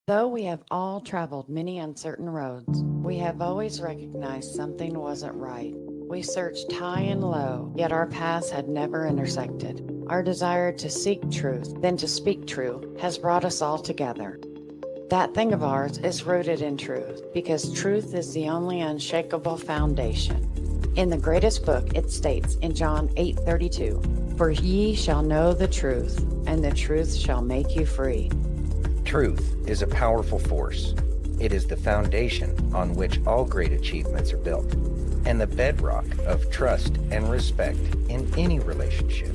Though we have all traveled many uncertain roads, we have always recognized something wasn't right. We searched high and low, yet our paths had never intersected. Our desire to seek truth, then to speak true, has brought us all together. That thing of ours is rooted in truth, because truth is the only unshakable foundation. In the greatest book, it states in John 8:32, "For ye shall know the truth, and the truth shall make you free." Truth is a powerful force. It is the foundation on which all great achievements are built, and the bedrock of trust and respect in any relationship.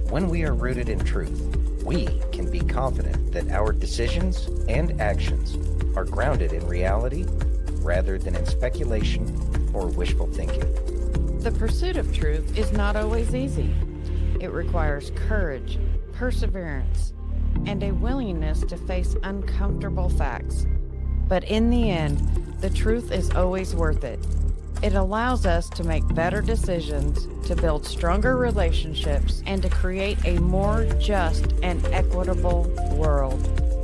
When we are rooted in truth, we can be confident that our decisions and actions are grounded in reality rather than in speculation or wishful thinking. The pursuit of truth is not always easy. It requires courage, perseverance, and a willingness to face uncomfortable facts. But in the end, the truth is always worth it. It allows us to make better decisions, to build stronger relationships, and to create a more just and equitable world.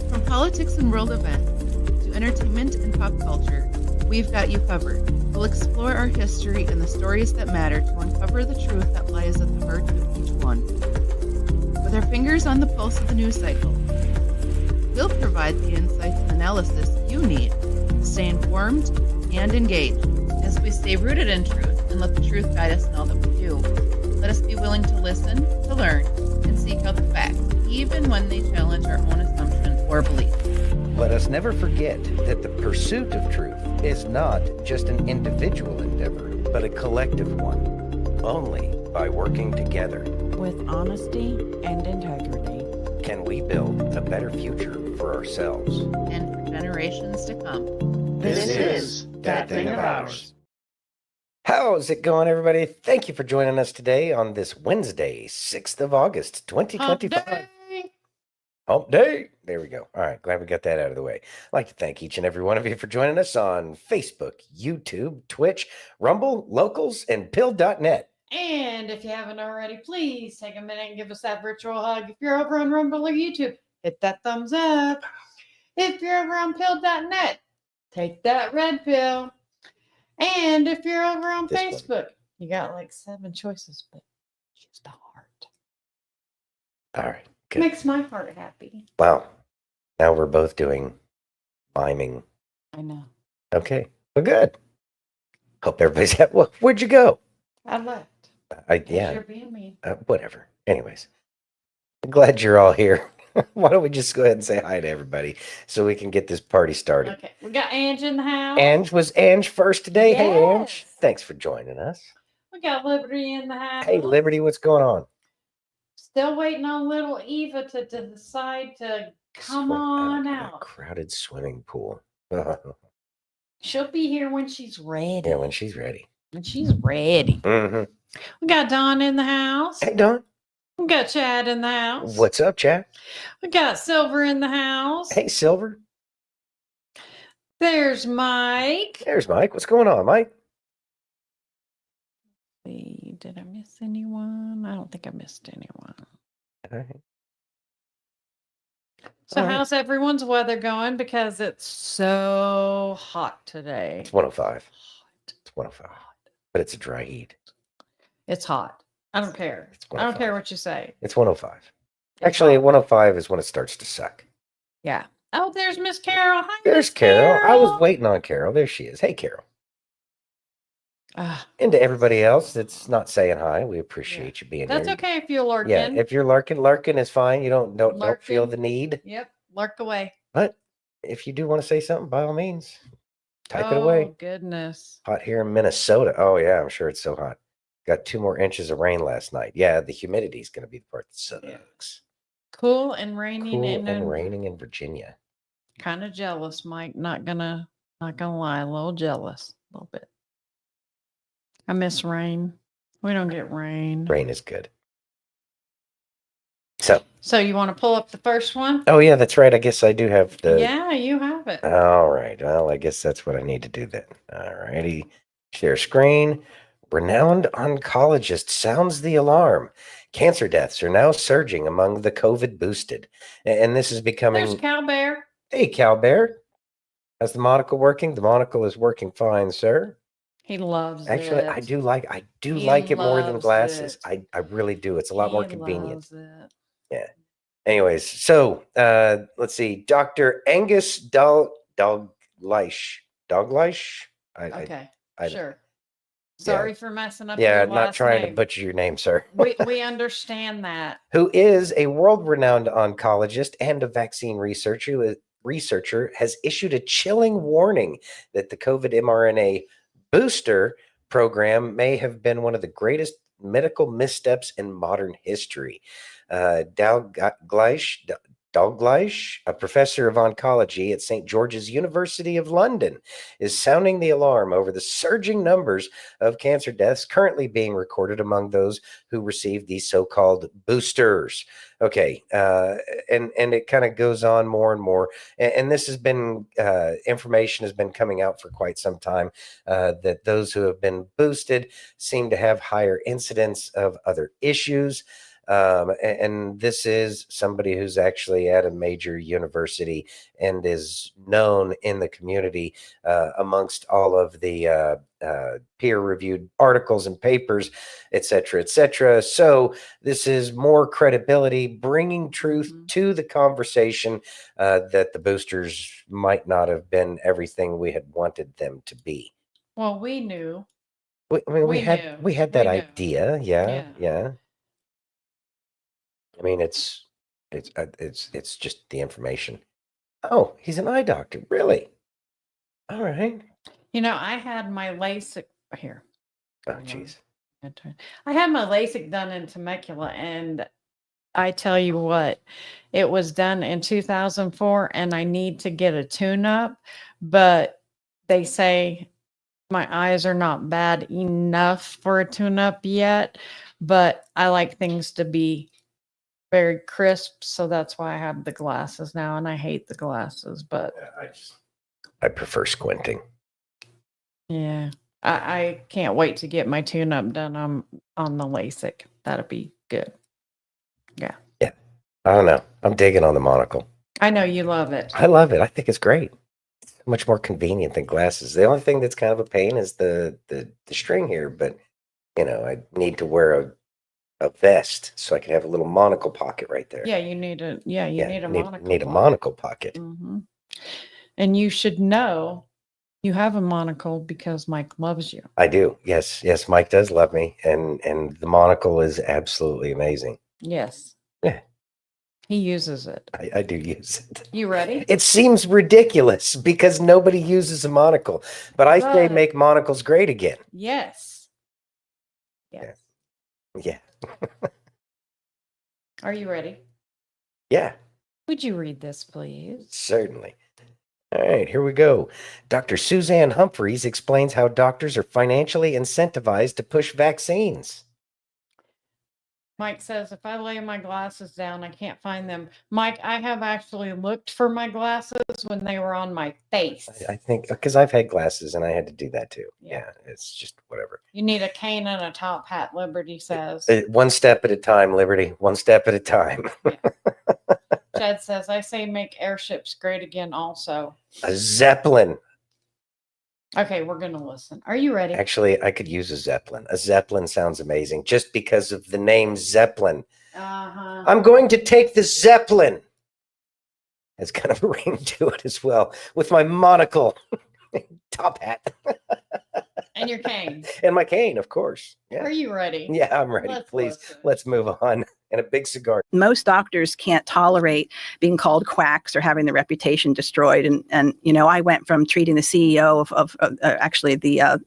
From politics and world events to entertainment and pop culture, we've got you covered. We'll explore our history and the stories that matter to uncover the truth that lies at the heart of each one. With our fingers on the pulse of the news cycle, we'll provide the insights and analysis you need to stay informed and engaged. As we stay rooted in truth and let the truth guide us in all that we do, let us be willing to listen, to learn, and seek out the facts, even when they challenge our own assumption or belief. Let us never forget that the pursuit of truth is not just an individual endeavor, but a collective one. Only by working together With honesty and integrity, can we build a better future for ourselves And for generations to come. This is That Thing of Ours. How's it going, everybody? Thank you for joining us today on this Wednesday, 6th of August, 2025. Hump day. There we go. All right. Glad we got that out of the way. I'd like to thank each and every one of you for joining us on Facebook, YouTube, Twitch, Rumble, Locals, and Pill.net. And if you haven't already, please take a minute and give us that virtual hug. If you're over on Rumble or YouTube, hit that thumbs up. If you're over on pill.net, take that red pill. And if you're over on This one. Facebook, you got like 7 choices, but choose the heart. All right. Good. Makes my heart happy. Wow. Now we're both doing miming. I know. Okay. Well, good. Hope everybody's happy. Well, where'd you go? I left. Yeah. You're being mean. Whatever. Anyways, I'm glad you're all here. Why don't we just go ahead and say hi to everybody so we can get this party started? Okay. We got Ange in the house. Ange, was Ange first today? Hey, Ange. Yes. Thanks for joining us. We got Liberty in the house. Hey, Liberty, what's going on? Still waiting on little Eva to decide to come on in a out. crowded swimming pool. She'll be here when she's ready. Yeah, when she's ready. When she's ready. Mm-hmm. We got Dawn in the house. Hey, Don. We got Chad in the house. What's up, Chad? We got Silver in the house. Hey, Silver. There's Mike. There's Mike. What's going on, Mike? Did I miss anyone? I don't think I missed anyone. All right. So All right. how's everyone's weather going? Because it's so hot today. It's 105. Hot. It's 105. But it's a dry heat. It's hot. I don't care. It's I don't 105. care what you say. It's 105. It's Actually, hot. 105 is when it starts to suck. Yeah. Oh, there's Miss Carol. Hi, There's Miss Carol. I was waiting on Carol. There she is. Hey, Carol. Ah, And to everybody else that's not saying hi, we appreciate you being that's here. okay if you're lurking. Yeah, if you're lurking is fine. You don't feel Lurking. the need. Yep. Lurk away. But if you do want to say something, by all means, type it away. Oh, goodness. Hot here in Minnesota. Oh, yeah, I'm sure it's so hot. Got 2 more inches of rain last night. Yeah, the humidity is going to be the part that sucks. Cool and raining Cool and raining in Virginia. Kind of jealous, Mike. Not gonna lie, a little jealous. A little bit. I miss rain. We don't get rain. Rain is good. So you want to pull up the first one? Oh, yeah, that's right. I guess I do have the... Yeah, you have it. All right. Well, I guess that's what I need to do then. All righty. Share screen. Renowned oncologist sounds the alarm. Cancer deaths are now surging among the COVID boosted. And this is becoming... There's Cal Bear. Hey, Cal Bear. How's the monocle working? The monocle is working fine, sir. He loves Actually, it. I do He like it more than loves glasses. it. I really do. It's a lot more He convenient. loves it. Yeah. Anyways, so let's see. Dr. Angus Dalgleish. Dalgleish? Okay, I sure. yeah. Sorry for messing up Yeah, your not last trying to name. butcher your name, sir. We understand that. Who is a world-renowned oncologist and a vaccine researcher, has issued a chilling warning that the COVID mRNA booster program may have been one of the greatest medical missteps in modern history. Dalgleish, a professor of oncology at St. George's University of London, is sounding the alarm over the surging numbers of cancer deaths currently being recorded among those who received these so-called boosters. Okay, and it kind of goes on more and more, and this has been information has been coming out for quite some time that those who have been boosted seem to have higher incidence of other issues. And this is somebody who's actually at a major university and is known in the community amongst all of the peer-reviewed articles and papers, et cetera, et cetera. So this is more credibility, bringing truth to the conversation that the boosters might not have been everything we had wanted them to be. Well, we knew. I mean, We we knew. had that We knew. idea, yeah, Yeah. yeah. I mean, it's just the information. Oh, he's an eye doctor, really? All right. You know, I had my LASIK here. Oh, jeez. I had my LASIK done in Temecula, and I tell you what, it was done in 2004, and I need to get a tune-up, but they say my eyes are not bad enough for a tune-up yet, but I like things to be very crisp, so that's why I have the glasses now, and I hate the glasses, but I prefer squinting. yeah. I can't wait to get my tune-up done on the LASIK. That'll be good. Yeah. Yeah. I don't know. I'm digging on the monocle. I know you love it. I love it. I think it's great. It's much more convenient than glasses. The only thing that's kind of a pain is the string here, but you know, I need to wear a vest so I can have a little monocle pocket right there. Yeah, you need a monocle. Need a monocle pocket. Mm-hmm. And you should know you have a monocle because Mike loves you. I do. Yes. Yes. Mike does love me. And the monocle is absolutely amazing. Yes. Yeah. He uses it. I do use it. You ready? It seems ridiculous because nobody uses a monocle, but I say make monocles great again. Yes. Yes. Yeah. Are you ready? Yeah. Would you read this, please? Certainly. All right, here we go. Dr. Suzanne Humphreys explains how doctors are financially incentivized to push vaccines. Mike says, if I lay my glasses down, I can't find them. Mike, I have actually looked for my glasses when they were on my face. I think because I've had glasses and I had to do that too. Yeah, it's just whatever. You need a cane and a top hat, Liberty says. One step at a time, Liberty. One step at a time. Yeah. Chad says, I say make airships great again also. A Zeppelin. Okay, we're going to listen. Are you ready? Actually, I could use a Zeppelin. A Zeppelin sounds amazing just because of the name Zeppelin. Uh-huh. I'm going to take the Zeppelin. It's kind of a ring to it as well with my monocle, top hat. And your cane. And my cane, of course. Yeah. Are you ready? Yeah, I'm ready. Please, let's move on. And a big cigar. Most doctors can't tolerate being called quacks or having their reputation destroyed. And you know, I went from treating the CEO of actually the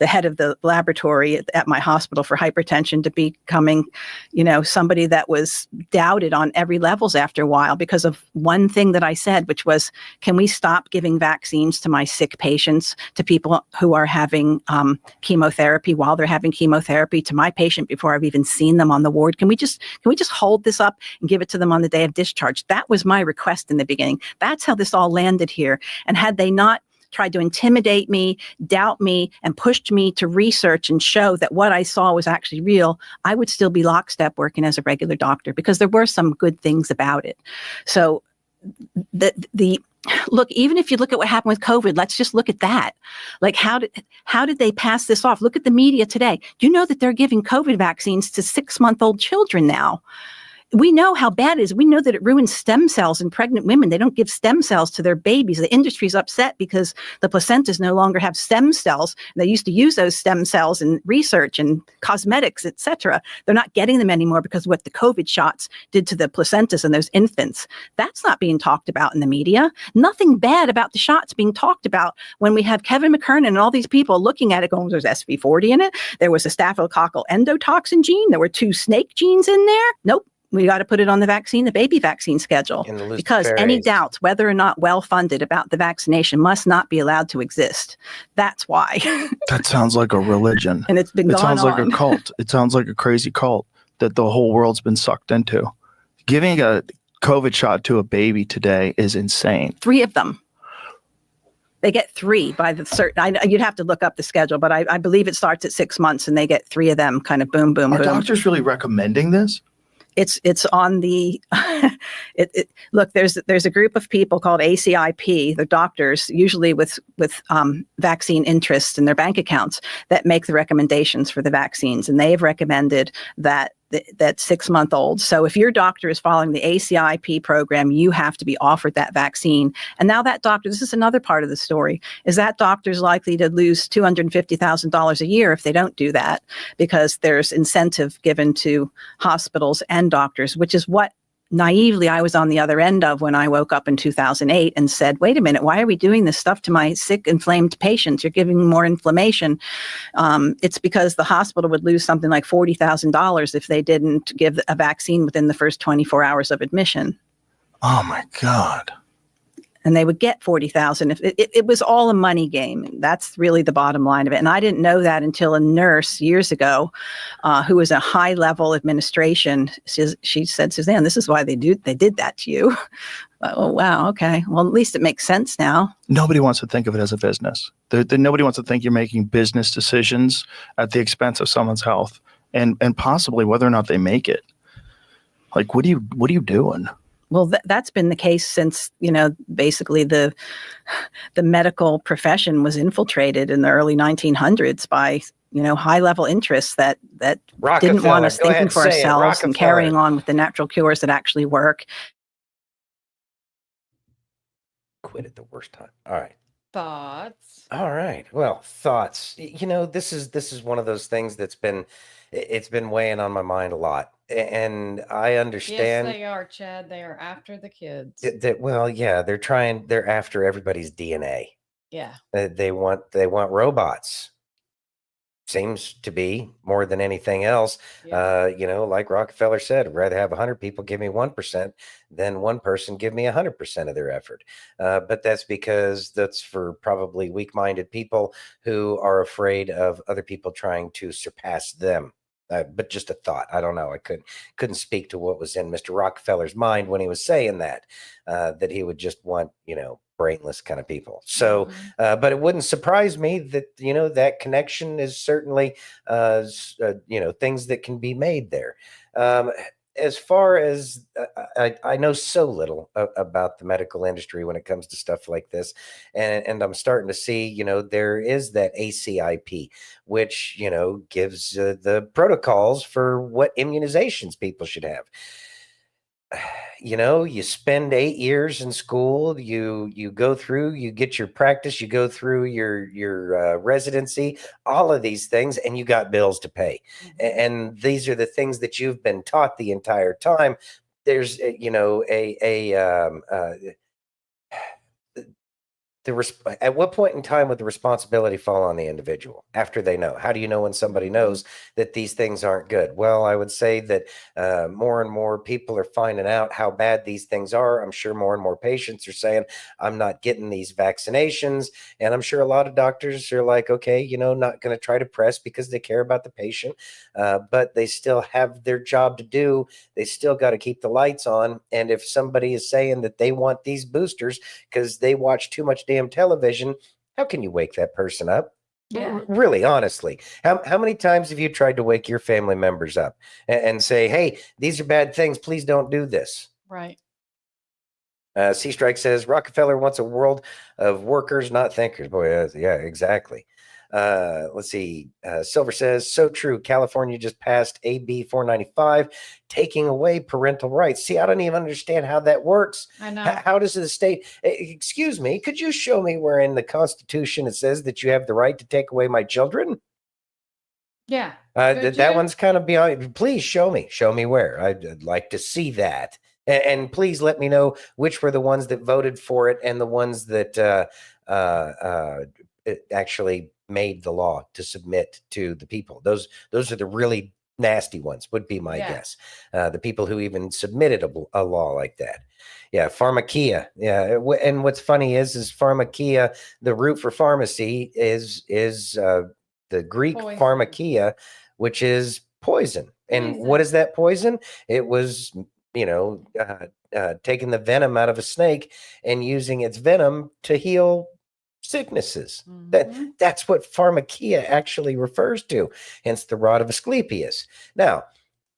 head of the laboratory at my hospital for hypertension to becoming, you know, somebody that was doubted on every levels after a while because of one thing that I said, which was, can we stop giving vaccines to my sick patients, to people who are having chemotherapy while they're having chemotherapy, to my patient before I've even seen them on the ward? Can we just hold this up and give it to them on the day of discharge? That was my request in the beginning. That's how this all landed here. And had they not tried to intimidate me, doubt me, and pushed me to research and show that what I saw was actually real, I would still be lockstep working as a regular doctor because there were some good things about it. So the Look, even if you look at what happened with COVID, let's just look at that. Like, how did they pass this off? Look at the media today. Do you know that they're giving COVID vaccines to 6-month-old children now? We know how bad it is. We know that it ruins stem cells in pregnant women. They don't give stem cells to their babies. The industry's upset because the placentas no longer have stem cells. They used to use those stem cells in research and cosmetics, etc. They're not getting them anymore because of what the COVID shots did to the placentas and those infants. That's not being talked about in the media. Nothing bad about the shots being talked about when we have Kevin McKernan and all these people looking at it going, there's SV40 in it. There was a staphylococcal endotoxin gene. There were 2 snake genes in there. Nope. We got to put it on the baby vaccine schedule, because any doubts whether or not well-funded about the vaccination must not be allowed to exist. That's why. That sounds like a religion. And it's been It gone sounds like on. a cult. It sounds like a crazy cult that the whole world's been sucked into. Giving a COVID shot to a baby today is insane. 3 of them. They get 3 by the certain. You'd have to look up the schedule, but I believe it starts at 6 months, and they get 3 of them. Kind of boom, boom, Are boom. doctors really recommending this? It's on the look, there's a group of people called ACIP, the doctors, usually with vaccine interests in their bank accounts, that make the recommendations for the vaccines, and they've recommended that 6-month-olds. So if your doctor is following the ACIP program, you have to be offered that vaccine. And now that doctor, this is another part of the story, is that doctor's likely to lose $250,000 a year if they don't do that, because there's incentive given to hospitals and doctors, which is what naively I was on the other end of when I woke up in 2008 and said, wait a minute, why are we doing this stuff to my sick, inflamed patients? You're giving more inflammation. It's because the hospital would lose something like $40,000 if they didn't give a vaccine within the first 24 hours of admission. Oh my God. And they would get 40,000 if it was all a money game. That's really the bottom line of it. And I didn't know that until a nurse years ago, who was a high level administration. She said, Suzanne, this is why they did that to you. Oh, wow. Okay. Well, at least it makes sense now. Nobody wants to think of it as a business. Nobody wants to think you're making business decisions at the expense of someone's health and possibly whether or not they make it. Like, what are you doing? Well, that's been the case since, basically the medical profession was infiltrated in the early 1900s by, high-level interests that didn't want us thinking for ourselves and carrying on with the natural cures that actually work. Quit at the worst time. All right. Thoughts? All right. Well, thoughts. This is one of those things that's been weighing on my mind a lot. And I understand. Yes, they are, Chad. They are after the kids. They're after everybody's DNA. Yeah. They want robots. Seems to be more than anything else. Yeah. Like Rockefeller said, I'd rather have 100 people give me 1% than one person give me 100% of their effort. But that's because that's for probably weak-minded people who are afraid of other people trying to surpass them. But just a thought. I don't know. I couldn't speak to what was in Mr. Rockefeller's mind when he was saying that he would just want, brainless kind of people. So, but it wouldn't surprise me that, that connection is certainly, things that can be made there. As far as I know so little about the medical industry when it comes to stuff like this, and I'm starting to see, there is that ACIP, which gives the protocols for what immunizations people should have. You spend 8 years in school, you go through, you get your practice, you go through your residency, all of these things, and you got bills to pay. And these are the things that you've been taught the entire time. There's, at what point in time would the responsibility fall on the individual after they know? How do you know when somebody knows that these things aren't good? Well, I would say that more and more people are finding out how bad these things are. I'm sure more and more patients are saying, I'm not getting these vaccinations. And I'm sure a lot of doctors are like, okay, not going to try to press because they care about the patient, but they still have their job to do. They still got to keep the lights on. And if somebody is saying that they want these boosters because they watch too much damn television, how can you wake that person up? Yeah. Really, honestly, how many times have you tried to wake your family members up and say, hey, these are bad things, please don't do this? Right. C Strike says Rockefeller wants a world of workers, not thinkers. Boy, yeah, exactly. Let's see. Silver says, so true. California just passed AB 495, taking away parental rights. See, I don't even understand how that works. I know. How does the state, excuse me, could you show me where in the Constitution it says that you have the right to take away my children? Yeah. That one's kind of beyond. Please show me where. I'd like to see that. And please let me know which were the ones that voted for it and the ones that it actually made the law to submit to the people. Those are the really nasty ones, would be my guess. The people who even submitted a law like that. Yeah, pharmakia. Yeah, and what's funny is pharmakia. The root for pharmacy is the Greek Poison. pharmakia, which is poison. And what is that poison? It was, taking the venom out of a snake and using its venom to heal sicknesses. That's what pharmakia actually refers to, hence the rod of Asclepius. Now,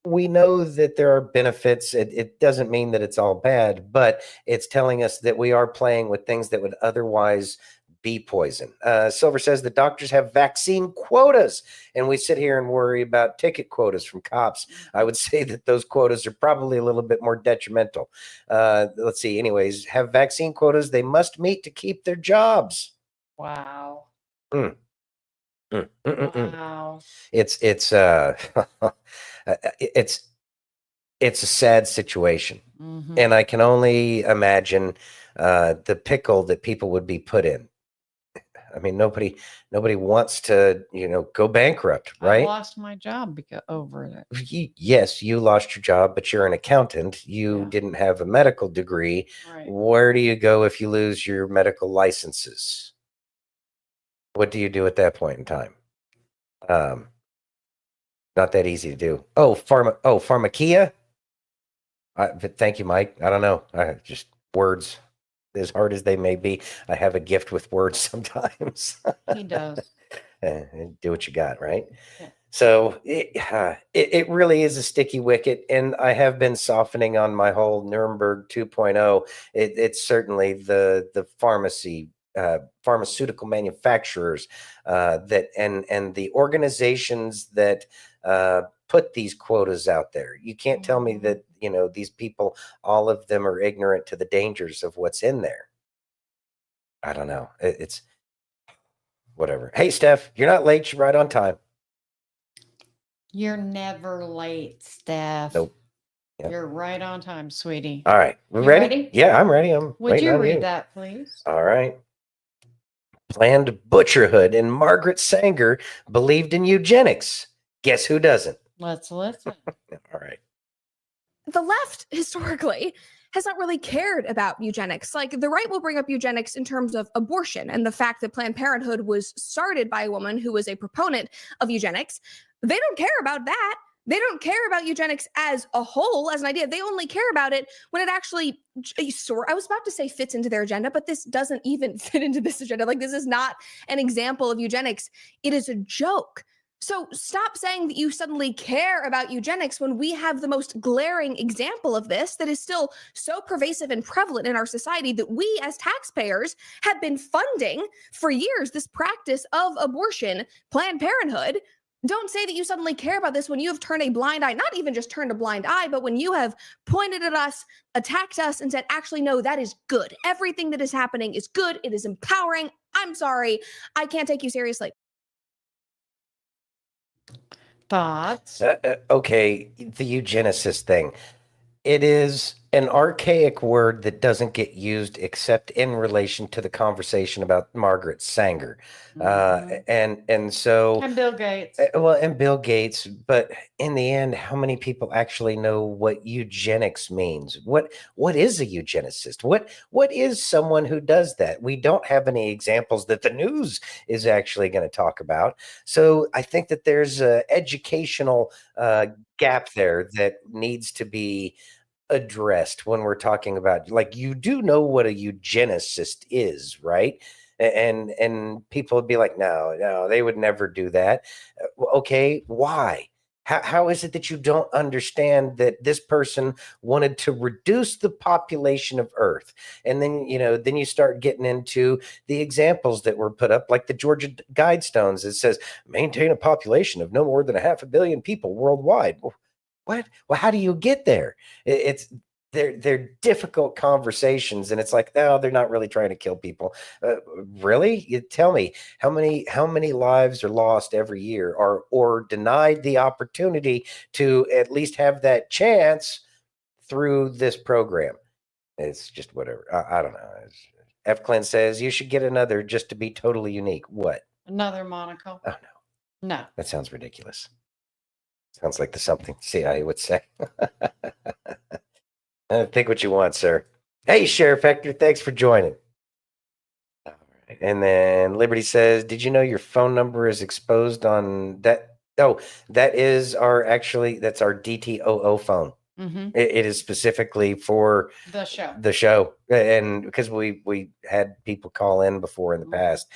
we know that there are benefits. It doesn't mean that it's all bad, but it's telling us that we are playing with things that would otherwise be poison. Silver says the doctors have vaccine quotas, and we sit here and worry about ticket quotas from cops. I would say that those quotas are probably a little bit more detrimental. Let's see. Anyways, have vaccine quotas they must meet to keep their jobs. Wow. Wow. It's it's a sad situation, and I can only imagine the pickle that people would be put in. I mean, nobody wants to, go bankrupt, right? I lost my job over it. Yes, you lost your job, but you're an accountant. You didn't have a medical degree. Right. Where do you go if you lose your medical licenses? What do you do at that point in time? Not that easy to do. Pharmakia. But thank you, Mike. I don't know. Just words, as hard as they may be. I have a gift with words sometimes. He does. Do what you got, right? Yeah. So it really is a sticky wicket, and I have been softening on my whole Nuremberg 2.0. It's certainly the pharmaceutical manufacturers that and the organizations that put these quotas out there. You can't tell me that these people, all of them, are ignorant to the dangers of what's in there. I don't know. It's whatever. Hey, Steph, you're not late. You're right on time. You're never late, Steph. Nope. Yep. You're right on time, sweetie. All right. We ready? Yeah, I'm ready. Would you read that, please? All right. Planned butcherhood, and Margaret Sanger believed in eugenics. Guess who doesn't? Let's listen. All right. The left historically has not really cared about eugenics. Like, the right will bring up eugenics in terms of abortion and the fact that Planned Parenthood was started by a woman who was a proponent of eugenics. They don't care about that. They don't care about eugenics as a whole, as an idea. They only care about it when it actually, I was about to say fits into their agenda, but this doesn't even fit into this agenda. Like, this is not an example of eugenics. It is a joke. So stop saying that you suddenly care about eugenics when we have the most glaring example of this that is still so pervasive and prevalent in our society that we as taxpayers have been funding for years, this practice of abortion, Planned Parenthood. Don't say that you suddenly care about this when you have turned a blind eye, not even just turned a blind eye, but when you have pointed at us, attacked us, and said, actually, no, that is good. Everything that is happening is good. It is empowering. I'm sorry. I can't take you seriously. Thoughts? Okay, the eugenicist thing. It is an archaic word that doesn't get used except in relation to the conversation about Margaret Sanger. And so And Bill Gates. and Bill Gates, but in the end, how many people actually know what eugenics means? What is a eugenicist? What is someone who does that? We don't have any examples that the news is actually going to talk about. So I think that there's a educational gap there that needs to be addressed when we're talking about, like, you do know what a eugenicist is, right? And people would be like, no, they would never do that. Okay, why? How is it that you don't understand that this person wanted to reduce the population of Earth? And then, then you start getting into the examples that were put up, like the Georgia Guidestones. It says maintain a population of no more than 500,000,000 people worldwide. What? Well, how do you get there? It's they're difficult conversations, and it's like, no, they're not really trying to kill people. Really? You tell me how many lives are lost every year, or denied the opportunity to at least have that chance through this program? It's just whatever. I don't know. F. Clint says you should get another just to be totally unique. What? Another monocle? Oh no, No. that sounds ridiculous. Sounds like the something CIA would say. Think what you want, sir. Hey, Sheriff Hector, thanks for joining. All right. And then Liberty says, did you know your phone number is exposed on that? Oh, that's our DTOO phone. Mm-hmm. It is specifically for The show. and because we had people call in before in the past,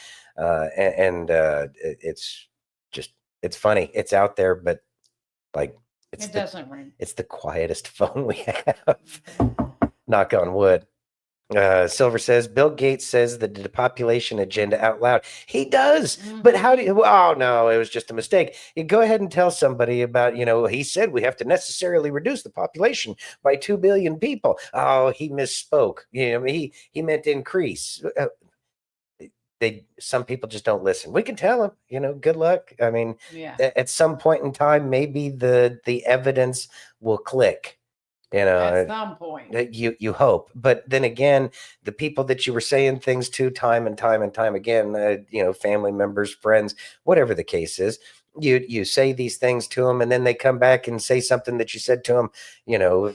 it's just, it's funny. It's out there, but like It doesn't ring. it's the quietest phone we have. Knock on wood. Silver says Bill Gates says the depopulation agenda out loud. He does, but how do you? Oh no, it was just a mistake. You go ahead and tell somebody about, he said we have to necessarily reduce the population by 2 billion people. Oh, he misspoke. He meant increase. Some people just don't listen. We can tell them, good luck. I mean, Yeah. at some point in time, maybe the evidence will click. At some point. You hope, but then again, the people that you were saying things to time and time and time again, family members, friends, whatever the case is, you say these things to them, and then they come back and say something that you said to them,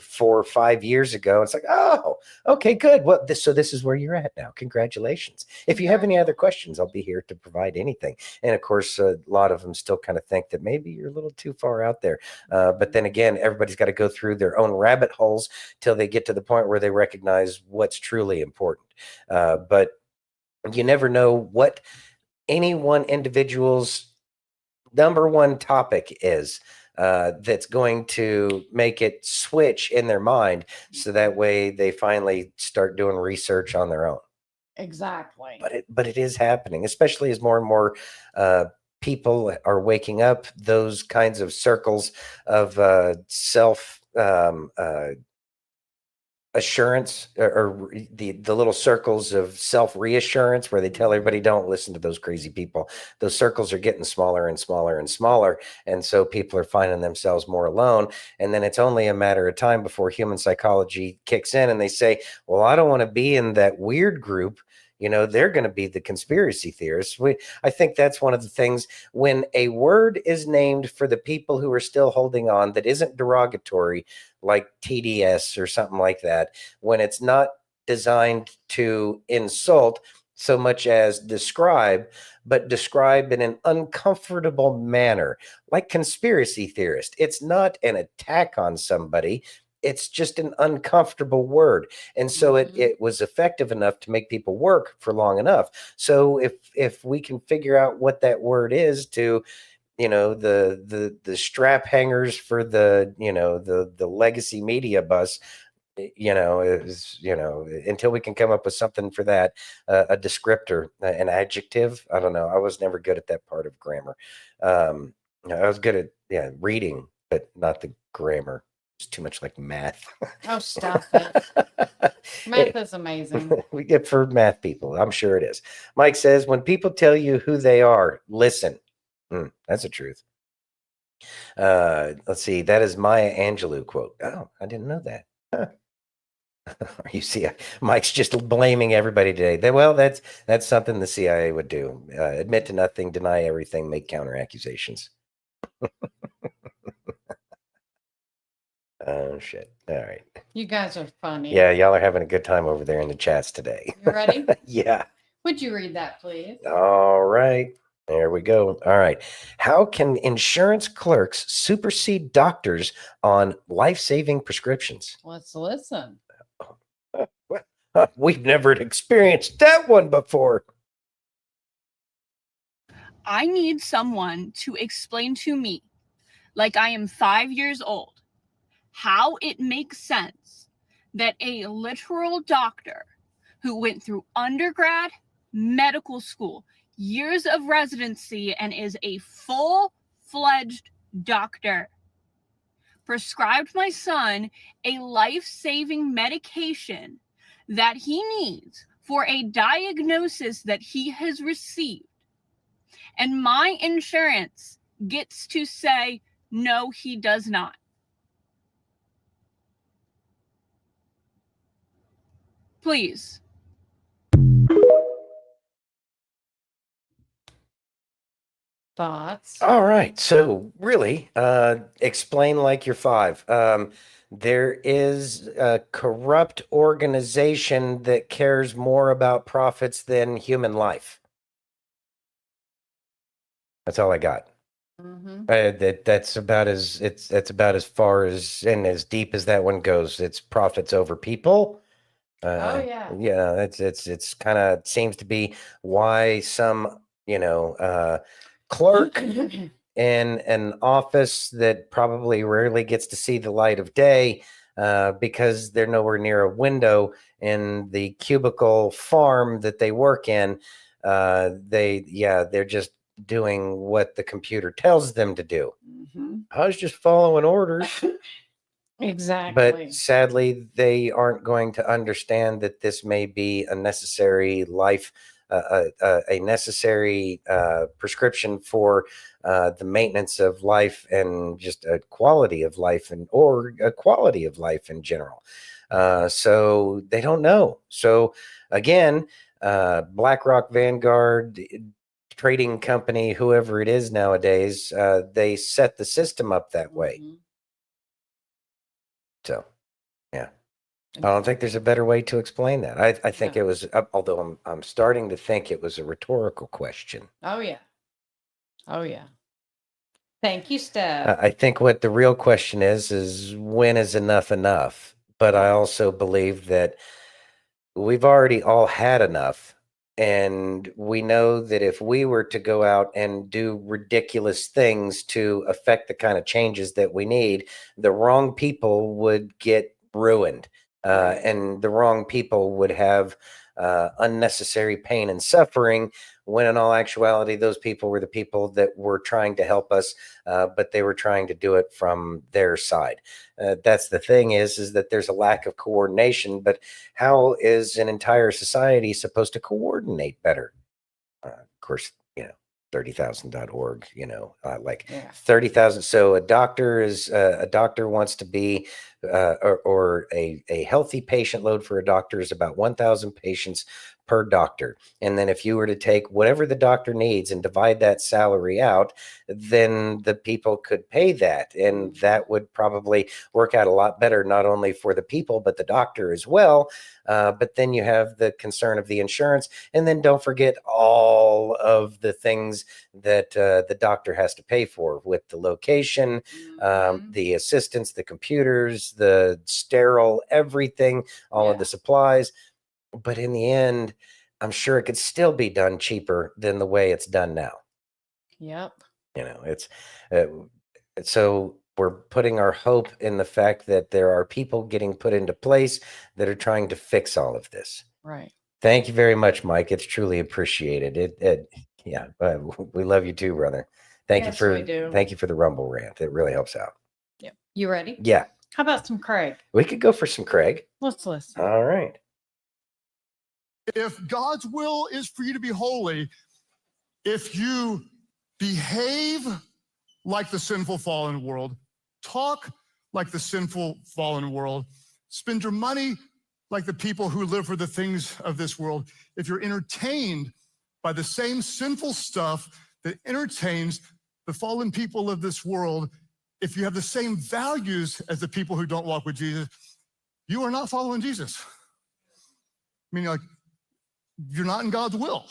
4 or 5 years ago. It's like, oh, okay, good. Well, this is where you're at now. Congratulations. If you have any other questions, I'll be here to provide anything. And of course, a lot of them still kind of think that maybe you're a little too far out there. But then again, everybody's got to go through their own rabbit holes till they get to the point where they recognize what's truly important. But you never know what any one individual's number one topic is that's going to make it switch in their mind, so that way they finally start doing research on their own. Exactly. But it is happening, especially as more and more people are waking up. Those kinds of circles of self assurance, or the little circles of self reassurance where they tell everybody don't listen to those crazy people. Those circles are getting smaller and smaller and smaller, and so people are finding themselves more alone. And then it's only a matter of time before human psychology kicks in and they say, well, I don't want to be in that weird group. They're going to be the conspiracy theorists. I think that's one of the things, when a word is named for the people who are still holding on that isn't derogatory, like TDS or something like that, when it's not designed to insult so much as describe, but describe in an uncomfortable manner, like conspiracy theorist. It's not an attack on somebody. It's just an uncomfortable word. And so it was effective enough to make people work for long enough. So if we can figure out what that word is to, the strap hangers for the legacy media bus, until we can come up with something for that, a descriptor, an adjective. I don't know. I was never good at that part of grammar. I was good at reading, but not the grammar. It's too much like math. Oh, stop it. Math is amazing. We get for math people. I'm sure it is. Mike says, when people tell you who they are, listen. That's the truth. Let's see. That is Maya Angelou quote. Oh, I didn't know that. You see, Mike's just blaming everybody today. Well, that's something the CIA would do. Admit to nothing, deny everything, make counter accusations. Oh, shit. All right. You guys are funny. Yeah, y'all are having a good time over there in the chats today. You ready? Yeah. Would you read that, please? All right. There we go. All right. How can insurance clerks supersede doctors on life-saving prescriptions? Let's listen. We've never experienced that one before. I need someone to explain to me like I am 5 years old, how it makes sense that a literal doctor who went through undergrad, medical school, years of residency, and is a full-fledged doctor prescribed my son a life-saving medication that he needs for a diagnosis that he has received, and my insurance gets to say, no, he does not. Please. Thoughts? All right. So really, explain like you're 5. There is a corrupt organization that cares more about profits than human life. That's all I got. Mm-hmm. That's about that's about as far as and as deep as that one goes. It's profits over people. Oh, yeah. Yeah, it's kind of seems to be why some, clerk in an office that probably rarely gets to see the light of day because they're nowhere near a window in the cubicle farm that they work in. They're just doing what the computer tells them to do. Mm-hmm. I was just following orders. Exactly. But sadly, they aren't going to understand that this may be a necessary a necessary prescription for the maintenance of life and just a quality of life or a quality of life in general. So they don't know. So again, BlackRock, Vanguard, trading company, whoever it is nowadays, they set the system up that way. Mhm. So, yeah, I don't think there's a better way to explain that. I think No. it was, although I'm starting to think it was a rhetorical question. Oh, yeah. Oh, yeah. Thank you, Steph. I think what the real question is when is enough enough? But I also believe that we've already all had enough. And we know that if we were to go out and do ridiculous things to affect the kind of changes that we need, the wrong people would get ruined. Right. And the wrong people would have unnecessary pain and suffering, when in all actuality, those people were the people that were trying to help us, but they were trying to do it from their side. That's the thing is that there's a lack of coordination, but how is an entire society supposed to coordinate better? Of course, 30,000.org, like Yeah. 30,000. So a doctor wants to be, or a healthy patient load for a doctor is about 1,000 patients per doctor. And then if you were to take whatever the doctor needs and divide that salary out, then the people could pay that. And that would probably work out a lot better, not only for the people, but the doctor as well. But then you have the concern of the insurance. And then don't forget all of the things that the doctor has to pay for with the location, the assistants, the computers, the sterile, everything, all of the supplies. But in the end, I'm sure it could still be done cheaper than the way it's done now. Yep. It's so we're putting our hope in the fact that there are people getting put into place that are trying to fix all of this. Right. Thank you very much, Mike. It's truly appreciated. We love you too, brother. Thank you Yes, for we do. thank you for the Rumble rant. It really helps out. Yep. You ready? Yeah, How about some Craig? we could go for some Craig. Let's listen. All right. If God's will is for you to be holy, if you behave like the sinful fallen world, talk like the sinful fallen world, spend your money like the people who live for the things of this world, if you're entertained by the same sinful stuff that entertains the fallen people of this world, if you have the same values as the people who don't walk with Jesus, you are not following Jesus. Meaning, like, you're not in God's will.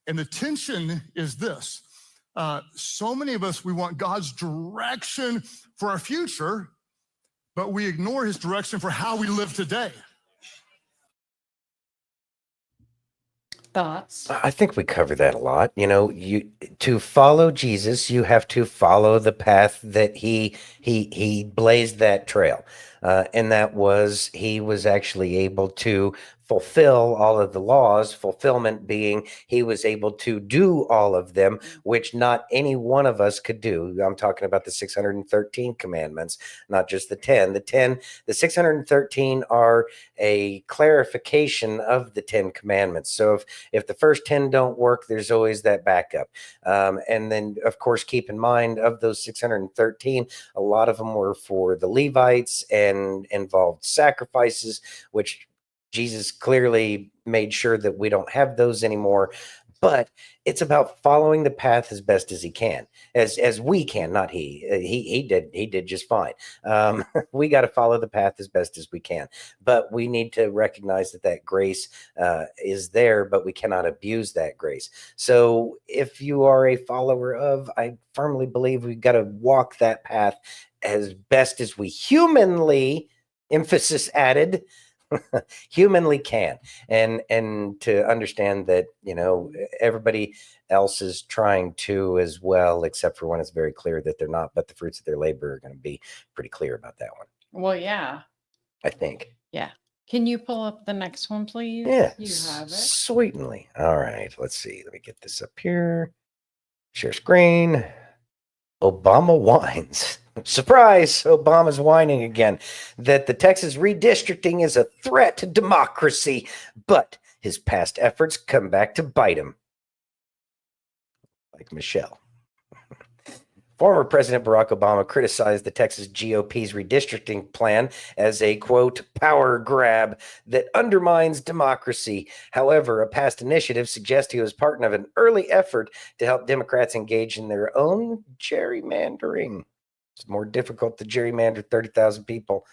And the tension is this. So many of us, we want God's direction for our future, but we ignore his direction for how we live today. Thoughts? I think we cover that a lot. You know, to follow Jesus, you have to follow the path that he blazed that trail, and that was he was actually able to fulfill all of the laws. Fulfillment being he was able to do all of them, which not any one of us could do. I'm talking about the 613 commandments, not just the 10. The 613 are a clarification of the 10 commandments. So if the first 10 don't work, there's always that backup. And then, of course, keep in mind of those 613, a lot of them were for the Levites and involved sacrifices, which Jesus clearly made sure that we don't have those anymore. But it's about following the path as best as he can, as we can, not he. He did just fine. We got to follow the path as best as we can, but we need to recognize that grace is there, but we cannot abuse that grace. So if you are a follower of, I firmly believe we've got to walk that path as best as we humanly, emphasis added, humanly can, and to understand that, you know, everybody else is trying to as well, except for when it's very clear that they're not, but the fruits of their labor are going to be pretty clear about that one, Well, yeah. I think. Yeah. Can you pull up the next one, please? Yeah, You have it. sweetly. All right, let's see, let me get this up here, share screen. Obama whines. Surprise! Obama's whining again that the Texas redistricting is a threat to democracy, but his past efforts come back to bite him. Like Michelle. Former President Barack Obama criticized the Texas GOP's redistricting plan as a, quote, power grab that undermines democracy. However, a past initiative suggests he was part of an early effort to help Democrats engage in their own gerrymandering. It's more difficult to gerrymander 30,000 people.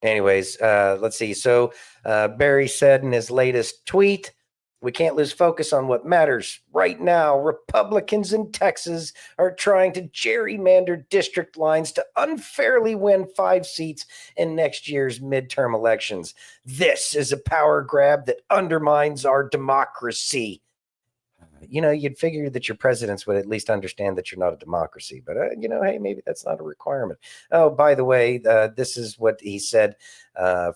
Anyways, let's see. So Barry said in his latest tweet, we can't lose focus on what matters. Right now, Republicans in Texas are trying to gerrymander district lines to unfairly win 5 seats in next year's midterm elections. This is a power grab that undermines our democracy. You know, you'd figure that your presidents would at least understand that you're not a democracy, but you know, hey, maybe that's not a requirement. Oh, by the way, this is what he said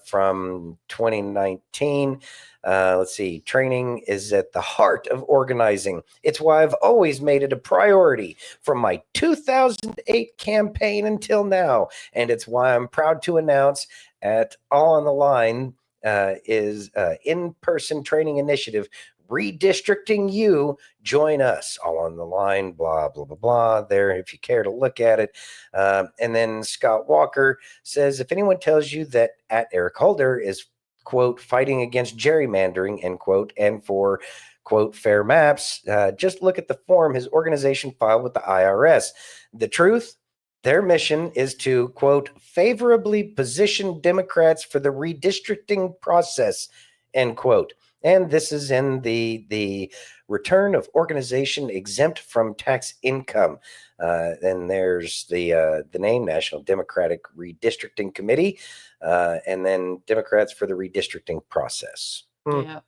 from 2019. Let's see. Training is at the heart of organizing. It's why I've always made it a priority from my 2008 campaign until now, and it's why I'm proud to announce at All on the Line is in-person training initiative. Redistricting you, join us. All on the Line, blah, blah, blah, blah. There, if you care to look at it. And then Scott Walker says, if anyone tells you that at Eric Holder is, quote, fighting against gerrymandering, end quote, and for, quote, fair maps, just look at the form his organization filed with the IRS. The truth? Their mission is to, quote, favorably position Democrats for the redistricting process, end quote. And this is in the return of organization exempt from tax income. Then there's the name, National Democratic Redistricting Committee, and then Democrats for the Redistricting Process. Yeah.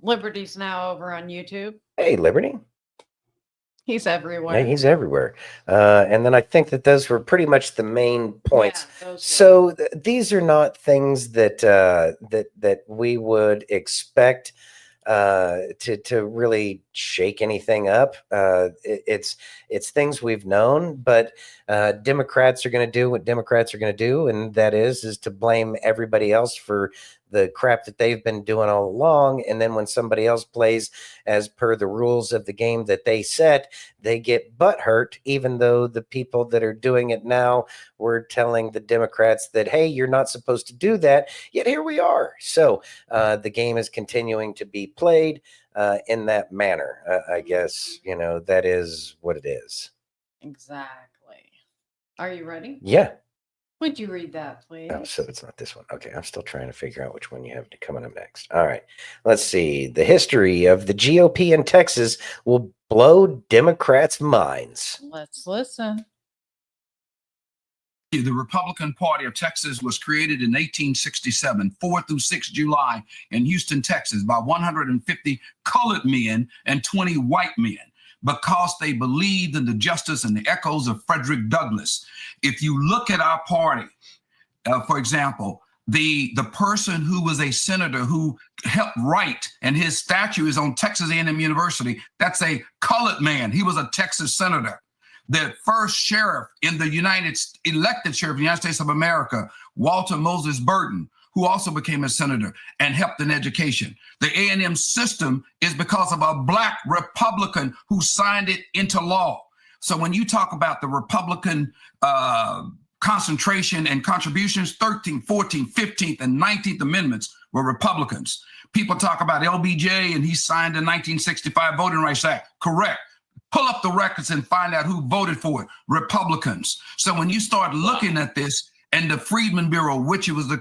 Liberty's now over on YouTube. Hey, Liberty. He's everywhere. Yeah, he's everywhere. And then I think that those were pretty much the main points. Yeah, so these are not things that that we would expect to really shake anything up. It's things we've known, but Democrats are going to do what Democrats are going to do, and that is to blame everybody else for the crap that they've been doing all along. And then when somebody else plays as per the rules of the game that they set, they get butthurt, even though the people that are doing it now were telling the Democrats that, hey, you're not supposed to do that. Yet here we are. So the game is continuing to be played in that manner. I guess, you know, that is what it is. Exactly. Are you ready? Yeah. Would you read that, please? Oh, so it's not this one. Okay, I'm still trying to figure out which one you have coming up next. All right, let's see. The history of the GOP in Texas will blow Democrats' minds. Let's listen. The Republican Party of Texas was created in 1867, 4 through 6 July in Houston, Texas, by 150 colored men and 20 white men, because they believed in the justice and the echoes of Frederick Douglass. If you look at our party, for example, the person who was a senator who helped write, and his statue is on Texas A&M University, that's a colored man. He was a Texas senator. The first sheriff in the elected sheriff in the United States of America, Walter Moses Burton, who also became a senator and helped in education. The A&M system is because of a black Republican who signed it into law. So when you talk about the Republican concentration and contributions, 13th, 14th, 15th, and 19th Amendments were Republicans. People talk about LBJ and he signed the 1965 Voting Rights Act. Correct. Pull up the records and find out who voted for it. Republicans. So when you start looking at this, and the Freedmen Bureau, which was the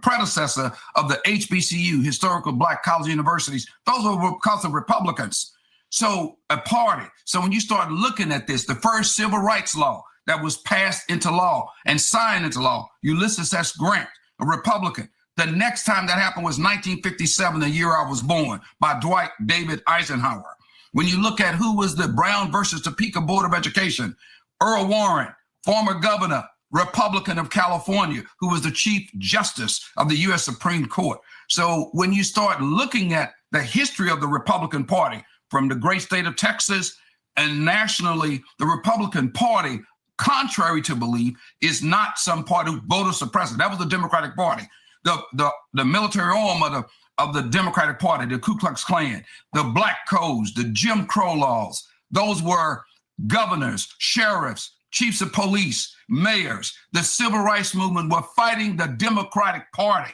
predecessor of the HBCU, Historical Black College Universities, those were because of Republicans. So a party. So when you start looking at this, the first civil rights law that was passed into law and signed into law, Ulysses S. Grant, a Republican. The next time that happened was 1957, the year I was born, by Dwight David Eisenhower. When you look at who was the Brown versus Topeka Board of Education, Earl Warren, former governor, Republican of California, who was the Chief Justice of the U.S. Supreme Court. So when you start looking at the history of the Republican Party from the great state of Texas and nationally, the Republican Party, contrary to belief, is not some party who voter suppressor. That was the Democratic Party. The military arm of the Democratic Party, the Ku Klux Klan, the Black Codes, the Jim Crow laws, those were governors, sheriffs, chiefs of police, mayors. The civil rights movement were fighting the Democratic Party.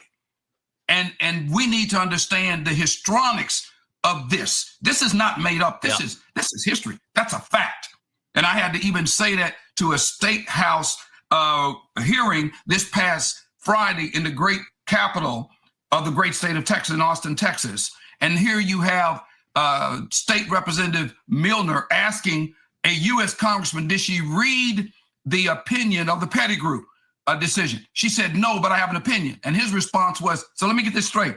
And we need to understand the histrionics of this. This is not made up. This is history. That's a fact. And I had to even say that to a state house hearing this past Friday in the great capital of the great state of Texas, in Austin, Texas. And here you have State Representative Milner asking a U.S. congressman, did she read the opinion of the Pettigrew decision? She said, no, but I have an opinion. And his response was, so let me get this straight.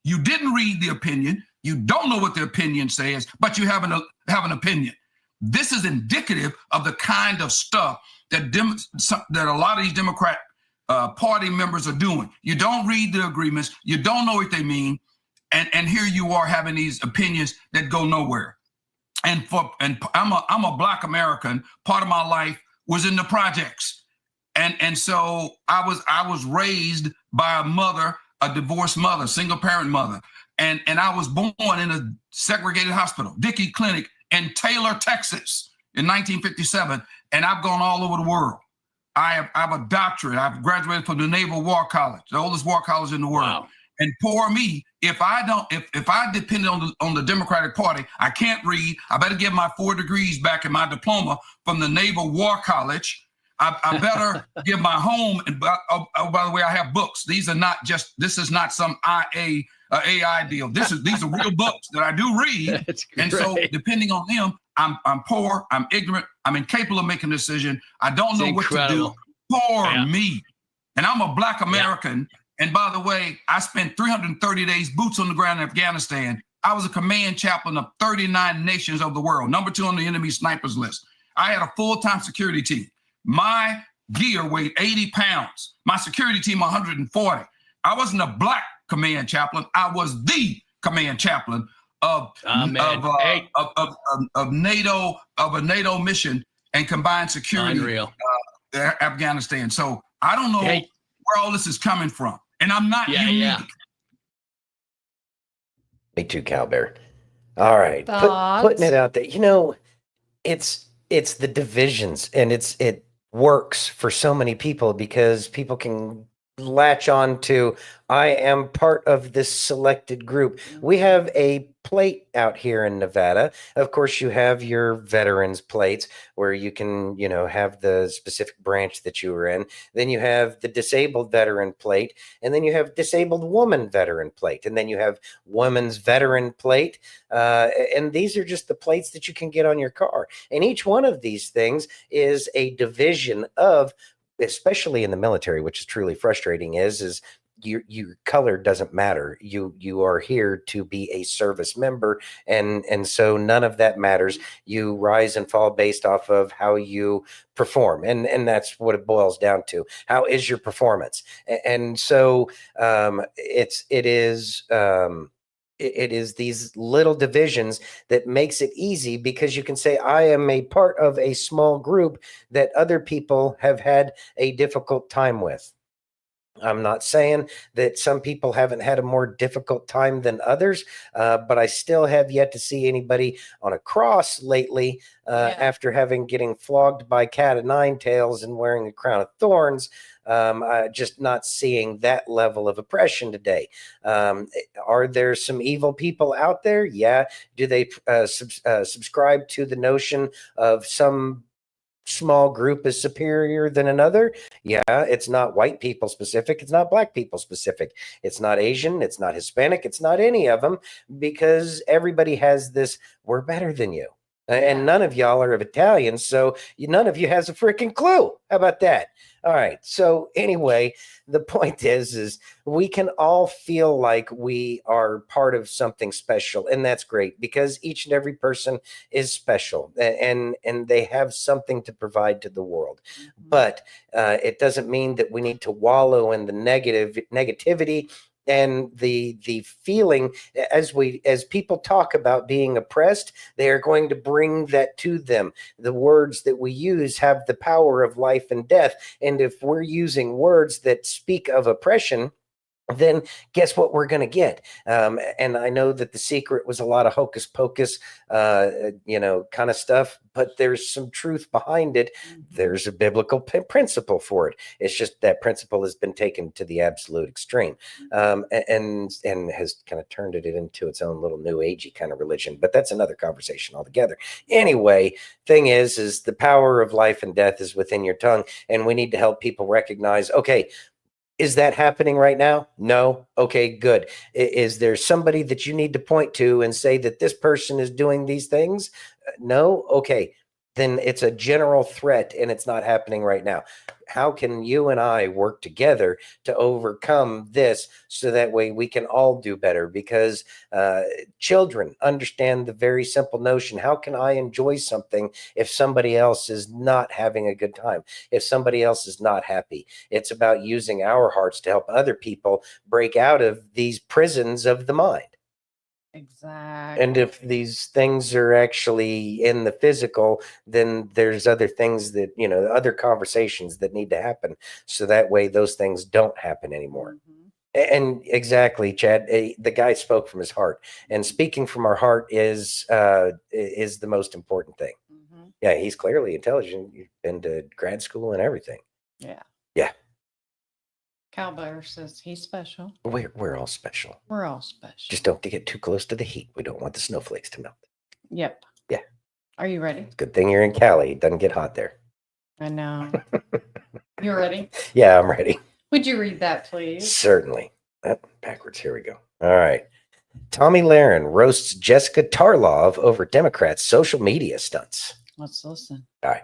You didn't read the opinion. You don't know what the opinion says, but you have an opinion. This is indicative of the kind of stuff that a lot of these Democrat party members are doing. You don't read the agreements. You don't know what they mean. And here you are having these opinions that go nowhere. And I'm a Black American. Part of my life was in the projects. And so I was raised by a mother, a divorced mother, single parent mother. And I was born in a segregated hospital, Dickey Clinic in Taylor, Texas in 1957. And I've gone all over the world. I have a doctorate. I've graduated from the Naval War College, the oldest war college in the world. Wow. And poor me, if I depended on the Democratic Party, I can't read. I better get my 4 degrees back in my diploma from the Naval War College. I better give my home. And by the way, I have books. This is not some AI deal. These are real books that I do read. And so depending on them, I'm poor, I'm ignorant, I'm incapable of making a decision. I don't know what to do. Poor me. And I'm a Black American. Yeah. And by the way, I spent 330 days boots on the ground in Afghanistan. I was a command chaplain of 39 nations of the world, number 2 on the enemy snipers list. I had a full-time security team. My gear weighed 80 pounds. My security team, 140. I wasn't a Black command chaplain. I was the command chaplain of a NATO mission and combined security Afghanistan. So I don't know where all this is coming from. And I'm not unique. Me too, Cowbear. All right. Putting it out there. You know, it's the divisions, and it works for so many people because people can latch on to, I am part of this selected group. We have a plate out here in Nevada. Of course, you have your veterans plates where you can, have the specific branch that you were in. Then you have the disabled veteran plate, and then you have disabled woman veteran plate, and then you have women's veteran plate. And these are just the plates that you can get on your car. And each one of these things is a division of especially in the military, which is truly frustrating, is your color doesn't matter. You are here to be a service member, and so none of that matters. You rise and fall based off of how you perform, and that's what it boils down to. How is your performance? And so it is these little divisions that makes it easy, because you can say, I am a part of a small group that other people have had a difficult time with. I'm not saying that some people haven't had a more difficult time than others, but I still have yet to see anybody on a cross lately after getting flogged by cat of nine tails and wearing a crown of thorns. Just not seeing that level of oppression today. Are there some evil people out there? Yeah. Do they subscribe to the notion of some small group is superior than another? Yeah, it's not white people specific. It's not black people specific. It's not Asian. It's not Hispanic. It's not any of them, because everybody has this, we're better than you. And none of y'all are of Italian, so none of you has a freaking clue. How about that? All right. So anyway, the point is we can all feel like we are part of something special, and that's great, because each and every person is special, and they have something to provide to the world. But it doesn't mean that we need to wallow in the negativity and the feeling. As people talk about being oppressed, they are going to bring that to them. The words that we use have the power of life and death, and if we're using words that speak of oppression, then guess what we're going to get? And I know that The Secret was a lot of hocus pocus, kind of stuff, but there's some truth behind it. There's a biblical principle for it. It's just that principle has been taken to the absolute extreme, and has kind of turned it into its own little new agey kind of religion. But that's another conversation altogether. Anyway, thing is the power of life and death is within your tongue, and we need to help people recognize, okay, is that happening right now? No. Okay, good. Is there somebody that you need to point to and say that this person is doing these things? No. Okay. Then it's a general threat and it's not happening right now. How can you and I work together to overcome this, so that way we can all do better? Because children understand the very simple notion. How can I enjoy something if somebody else is not having a good time? If somebody else is not happy? It's about using our hearts to help other people break out of these prisons of the mind. Exactly. And if these things are actually in the physical, then there's other things that, other conversations that need to happen, so that way those things don't happen anymore. And exactly, Chad, the guy spoke from his heart, and speaking from our heart is the most important thing. Yeah, he's clearly intelligent. You've been to grad school and everything. Yeah. Yeah. Cowbear says he's special. We're all special. We're all special. Just don't get too close to the heat. We don't want the snowflakes to melt. Yep. Yeah. Are you ready? Good thing you're in Cali. It doesn't get hot there. I know. You ready? Yeah, I'm ready. Would you read that, please? Certainly. Backwards. Here we go. All right. Tommy Lahren roasts Jessica Tarlov over Democrats' social media stunts. Let's listen. All right.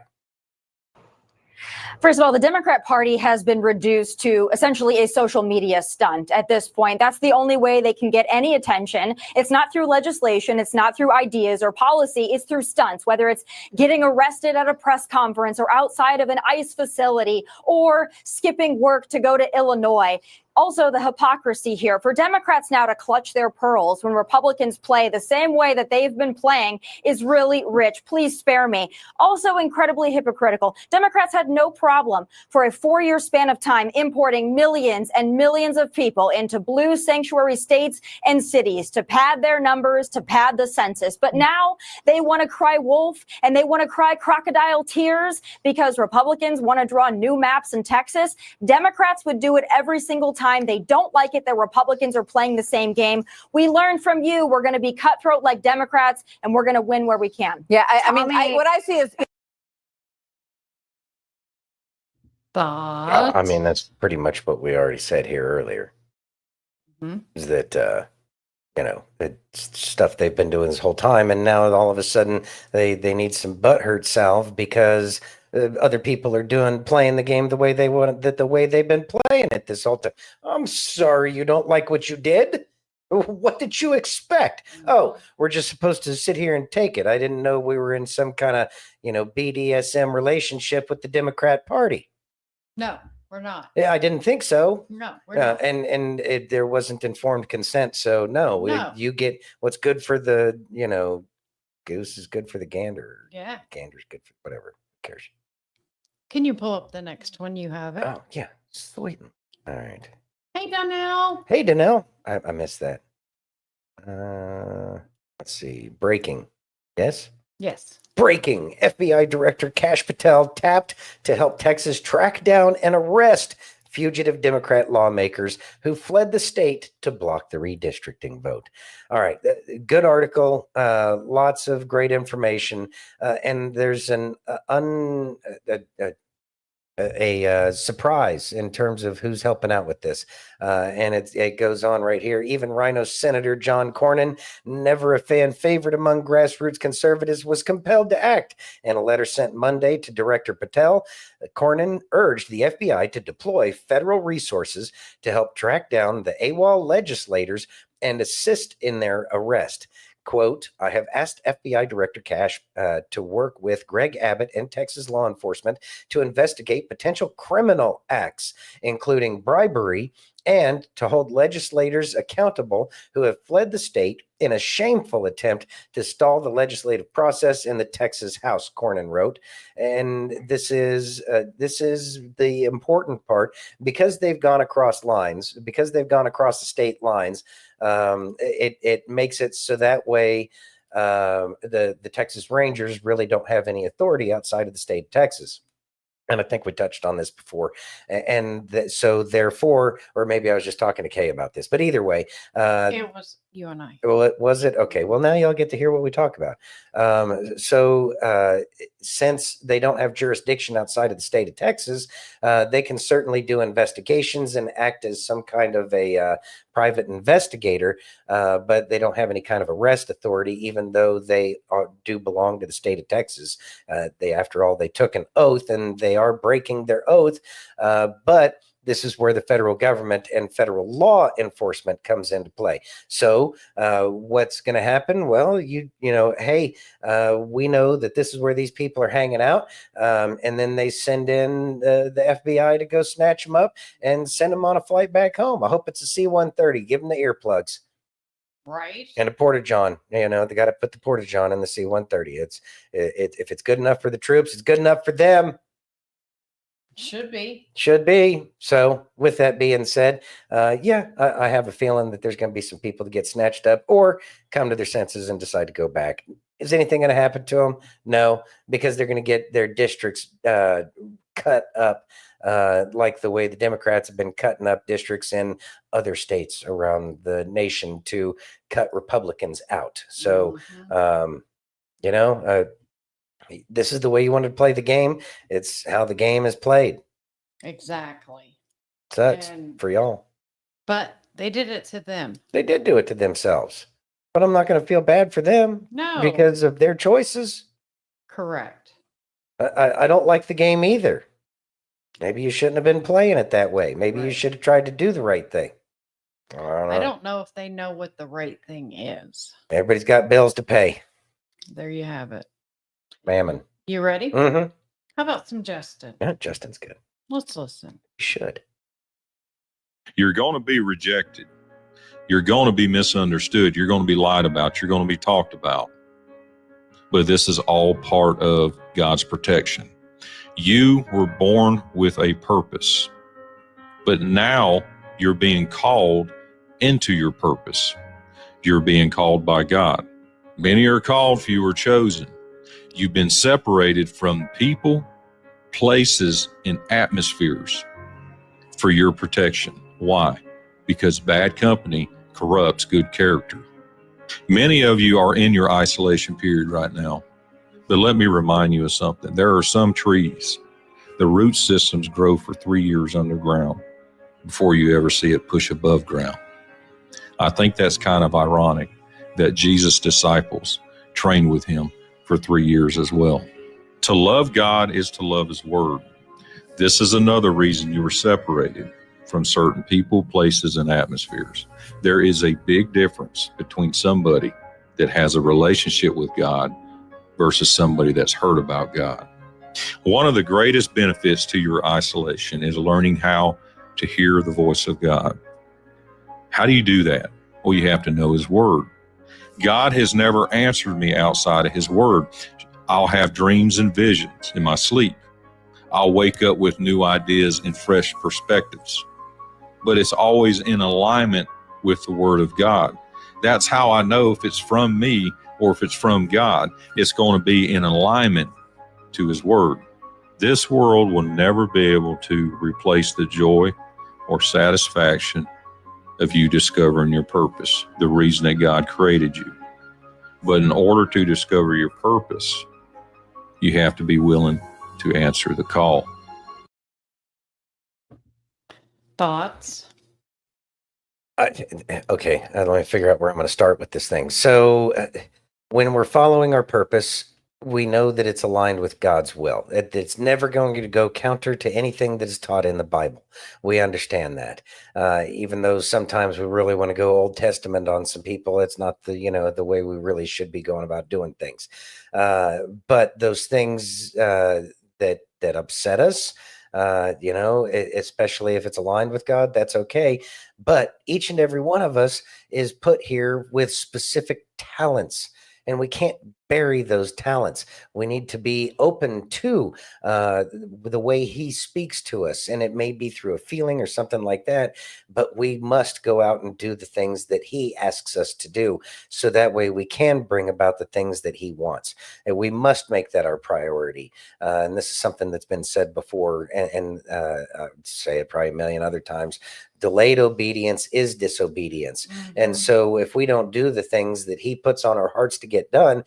First of all, the Democrat Party has been reduced to essentially a social media stunt at this point. That's the only way they can get any attention. It's not through legislation. It's not through ideas or policy. It's through stunts, whether it's getting arrested at a press conference or outside of an ICE facility or skipping work to go to Illinois. Also, the hypocrisy here for Democrats now to clutch their pearls when Republicans play the same way that they've been playing is really rich. Please spare me. Also incredibly hypocritical. Democrats had no problem for a 4-year span of time importing millions and millions of people into blue sanctuary states and cities to pad their numbers, to pad the census. But now they want to cry wolf and they want to cry crocodile tears because Republicans want to draw new maps in Texas. Democrats would do it every single time. They don't like it that Republicans are playing the same game. We learned from you. We're going to be cutthroat like Democrats, and we're going to win where we can. Yeah, what I see is Thought. I mean, that's pretty much what we already said here earlier. Is that, it's stuff they've been doing this whole time, and now all of a sudden they need some butthurt salve because other people are playing the game the way they want it, the way they've been playing it this whole time. I'm sorry you don't like what you did. What did you expect? Oh, we're just supposed to sit here and take it. I didn't know we were in some kind of, BDSM relationship with the Democrat Party. No, we're not. Yeah, I didn't think so. No, we're not. And there wasn't informed consent. So no, No. you get what's good for the, goose is good for the gander. Yeah. Gander's good for whatever. Who cares? Can you pull up the next one? You have it. Oh, yeah. Sweet. All right. Hey, Donnell. Hey, Danelle. I missed that. Let's see. Breaking. Yes? Yes. Breaking. FBI Director Kash Patel tapped to help Texas track down and arrest fugitive Democrat lawmakers who fled the state to block the redistricting vote. All right. Good article. Lots of great information. And there's a surprise in terms of who's helping out with this. And it goes on right here. Even Rhino Senator John Cornyn, never a fan favorite among grassroots conservatives, was compelled to act. In a letter sent Monday to Director Patel, Cornyn urged the FBI to deploy federal resources to help track down the AWOL legislators and assist in their arrest. Quote, I have asked FBI Director Kash to work with Greg Abbott and Texas law enforcement to investigate potential criminal acts, including bribery, and to hold legislators accountable who have fled the state in a shameful attempt to stall the legislative process in the Texas House, Cornyn wrote. And this is the important part, because they've gone across lines, because they've gone across the state lines. It makes it so that way the Texas Rangers really don't have any authority outside of the state of Texas. And I think we touched on this before. So therefore, or maybe I was just talking to Kay about this, but either way. It was you and I. Well, was it? Okay. Well, now y'all get to hear what we talk about. Since they don't have jurisdiction outside of the state of Texas, they can certainly do investigations and act as some kind of a private investigator, but they don't have any kind of arrest authority, even though they do belong to the state of Texas. After all, they took an oath and they are breaking their oath, but this is where the federal government and federal law enforcement comes into play. So what's going to happen? Well, hey, we know that this is where these people are hanging out. And then they send in the FBI to go snatch them up and send them on a flight back home. I hope it's a C-130. Give them the earplugs. Right. And a Porta-John. They got to put the Porta-John in the C-130. If it's good enough for the troops, it's good enough for them. Should be. So with that being said, I have a feeling that there's going to be some people that get snatched up or come to their senses and decide to go back. Is anything going to happen to them? No, because they're going to get their districts cut up like the way the Democrats have been cutting up districts in other states around the nation to cut Republicans out. So, this is the way you want to play the game. It's how the game is played. Exactly. Sucks for y'all. But they did it to them. They did do it to themselves. But I'm not going to feel bad for them. No. Because of their choices. Correct. I don't like the game either. Maybe you shouldn't have been playing it that way. Maybe you should have tried to do the right thing. I don't know if they know what the right thing is. Everybody's got bills to pay. There you have it. Mammon. You ready? Mm-hmm. How about some Justin? Yeah, Justin's good. Let's listen. You should. You're going to be rejected. You're going to be misunderstood. You're going to be lied about. You're going to be talked about. But this is all part of God's protection. You were born with a purpose, but now you're being called into your purpose. You're being called by God. Many are called, few are chosen. You've been separated from people, places, and atmospheres for your protection. Why? Because bad company corrupts good character. Many of you are in your isolation period right now, but let me remind you of something. There are some trees, the root systems grow for 3 years underground before you ever see it push above ground. I think that's kind of ironic that Jesus' disciples trained with him for 3 years as well. To love God is to love His Word. This is another reason you were separated from certain people, places, and atmospheres. There is a big difference between somebody that has a relationship with God versus somebody that's heard about God. One of the greatest benefits to your isolation is learning how to hear the voice of God. How do you do that? Well, you have to know His Word. God has never answered me outside of His Word. I'll have dreams and visions in my sleep. I'll wake up with new ideas and fresh perspectives. But it's always in alignment with the Word of God. That's how I know if it's from me or if it's from God. It's going to be in alignment to His Word. This world will never be able to replace the joy or satisfaction of you discovering your purpose, the reason that God created you. But in order to discover your purpose, you have to be willing to answer the call. Thoughts? Okay, let me figure out where I'm going to start with this thing. So, when we're following our purpose, we know that it's aligned with God's will. It's never going to go counter to anything that is taught in the Bible. We understand that. Even though sometimes we really want to go Old Testament on some people, it's not the way we really should be going about doing things. But those things that upset us, especially if it's aligned with God, that's okay. But each and every one of us is put here with specific talents, and we can't bury those talents. We need to be open to the way He speaks to us, and it may be through a feeling or something like that, but we must go out and do the things that He asks us to do, so that way we can bring about the things that He wants, and we must make that our priority. And this is something that's been said before, and I'd say it probably a million other times. Delayed obedience is disobedience. And so if we don't do the things that He puts on our hearts to get done,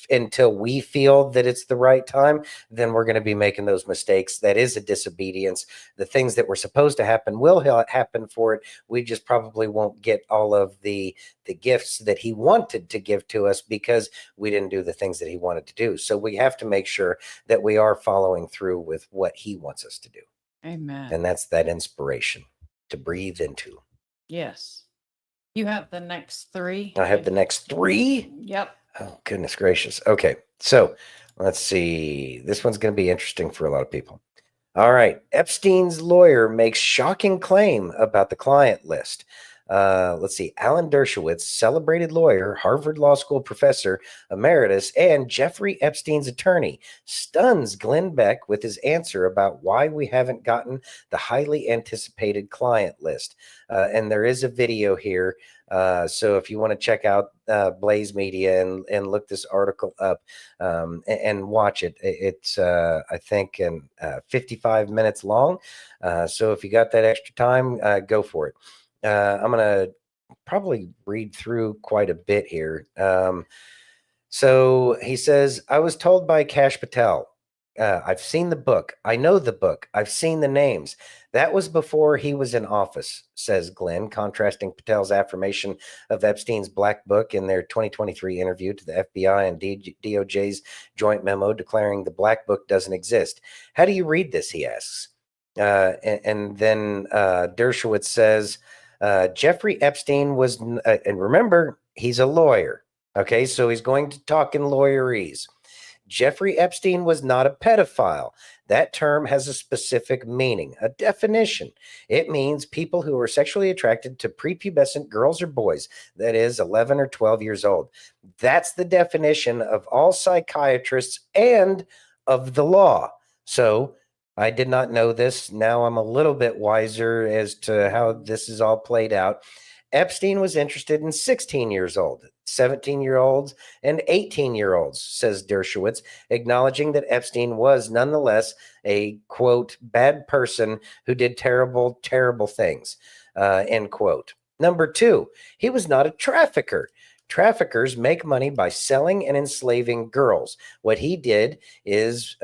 until we feel that it's the right time, then we're going to be making those mistakes. That is a disobedience. The things that were supposed to happen will happen for it. We just probably won't get all of the gifts that He wanted to give to us because we didn't do the things that He wanted to do. So we have to make sure that we are following through with what He wants us to do. Amen. And that's that inspiration to breathe into. Yes. You have the next three. I have the next three. Yep. Oh, goodness gracious. Okay. So let's see. This one's going to be interesting for a lot of people. All right. Epstein's lawyer makes shocking claim about the client list. Let's see. Alan Dershowitz, celebrated lawyer, Harvard Law School professor emeritus, and Jeffrey Epstein's attorney, stuns Glenn Beck with his answer about why we haven't gotten the highly anticipated client list. And there is a video here. So if you want to check out Blaze Media and look this article up and watch it, it's I think 55 minutes long. So if you got that extra time, go for it. I'm going to probably read through quite a bit here. So he says, I was told by Kash Patel, I've seen the book. I know the book. I've seen the names. That was before he was in office, says Glenn, contrasting Patel's affirmation of Epstein's black book in their 2023 interview to the FBI and DOJ's joint memo declaring the black book doesn't exist. How do you read this, he asks. And then Dershowitz says, Jeffrey Epstein was, and remember, he's a lawyer. Okay, so he's going to talk in lawyerese. Jeffrey Epstein was not a pedophile. That term has a specific meaning, a definition. It means people who are sexually attracted to prepubescent girls or boys, that is 11 or 12 years old. That's the definition of all psychiatrists and of the law. So I did not know this. Now I'm a little bit wiser as to how this is all played out. Epstein was interested in 16 years old, 17-year-olds, and 18-year-olds, says Dershowitz, acknowledging that Epstein was nonetheless a, quote, bad person who did terrible, terrible things, end quote. Number two, he was not a trafficker. Traffickers make money by selling and enslaving girls. What he did is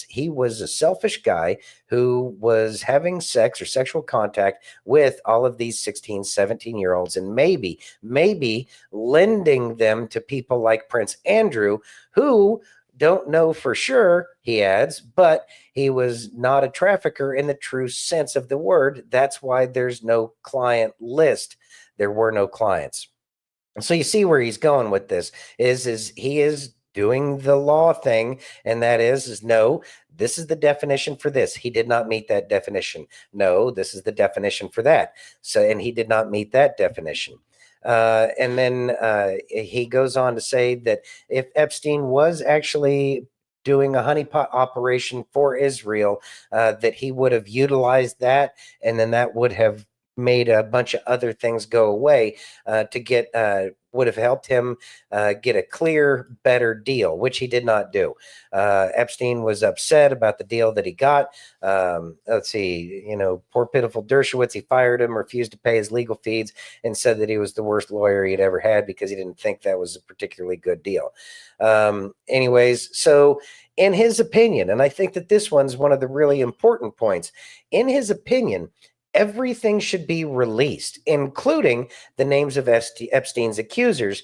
he was a selfish guy who was having sex or sexual contact with all of these 16, 17-year-olds and maybe lending them to people like Prince Andrew, who Don't know for sure, he adds, but he was not a trafficker in the true sense of the word. That's why there's no client list. There were no clients. So you see where he's going with this is he is doing the law thing, and that is no, this is the definition for this. He did not meet that definition. No, this is the definition for that. So, and he did not meet that definition. And then he goes on to say that if Epstein was actually doing a honeypot operation for Israel, that he would have utilized that, and then that would have made a bunch of other things go away to get would have helped him get a clear, better deal, which he did not do. Epstein was upset about the deal that he got. Let's see, poor pitiful Dershowitz, he fired him, refused to pay his legal fees, and said that he was the worst lawyer he'd ever had because he didn't think that was a particularly good deal. Anyways, so in his opinion, and I think that this one's one of the really important points, in his opinion, everything should be released, including the names of Epstein's accusers.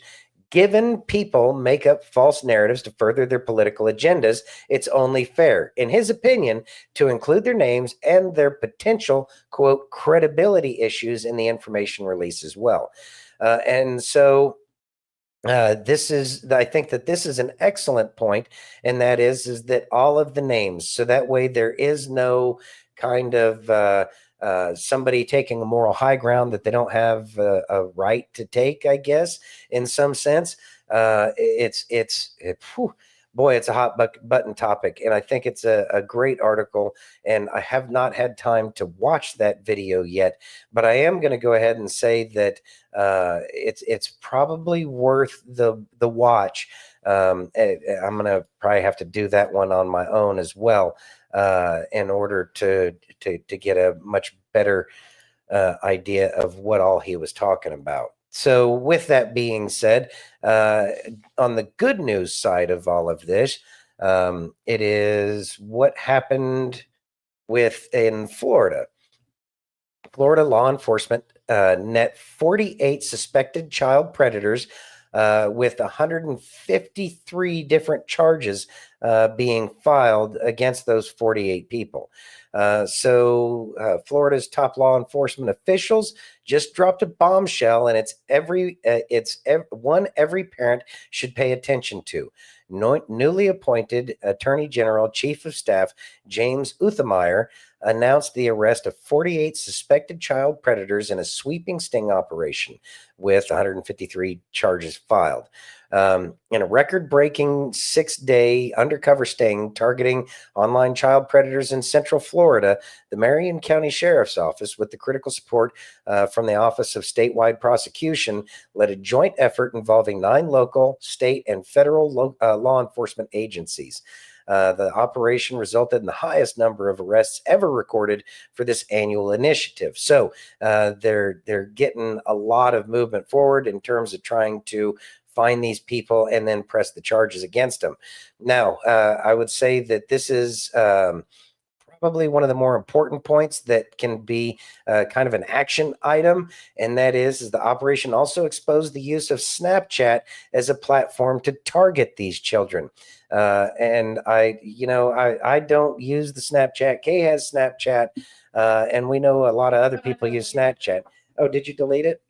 Given people make up false narratives to further their political agendas, it's only fair, in his opinion, to include their names and their potential, quote, credibility issues in the information release as well. And so I think that this is an excellent point, and that is that all of the names, so that way there is no kind of somebody taking a moral high ground that they don't have a right to take, I guess, in some sense. Boy, it's a hot button topic, and I think it's a great article, and I have not had time to watch that video yet, but I am going to go ahead and say that it's probably worth the watch. I'm going to probably have to do that one on my own as well, in order to get a much better idea of what all he was talking about. So with that being said, on the good news side of all of this, it is what happened in Florida. Florida law enforcement net 48 suspected child predators with 153 different charges being filed against those 48 people. So Florida's top law enforcement officials just dropped a bombshell, and it's one every parent should pay attention to. Newly appointed Attorney General Chief of Staff James Uthemeyer announced the arrest of 48 suspected child predators in a sweeping sting operation with 153 charges filed. In a record-breaking 6-day undercover sting targeting online child predators in Central Florida, the Marion County Sheriff's Office, with the critical support from the Office of Statewide Prosecution, led a joint effort involving 9 local, state, and federal law enforcement agencies. The operation resulted in the highest number of arrests ever recorded for this annual initiative. So they're getting a lot of movement forward in terms of trying to find these people and then press the charges against them. Now, I would say that this is probably one of the more important points that can be kind of an action item, and that is the operation also exposed the use of Snapchat as a platform to target these children. And I don't use the Snapchat. Kay has Snapchat, and we know a lot of other people use Snapchat. Oh, did you delete it?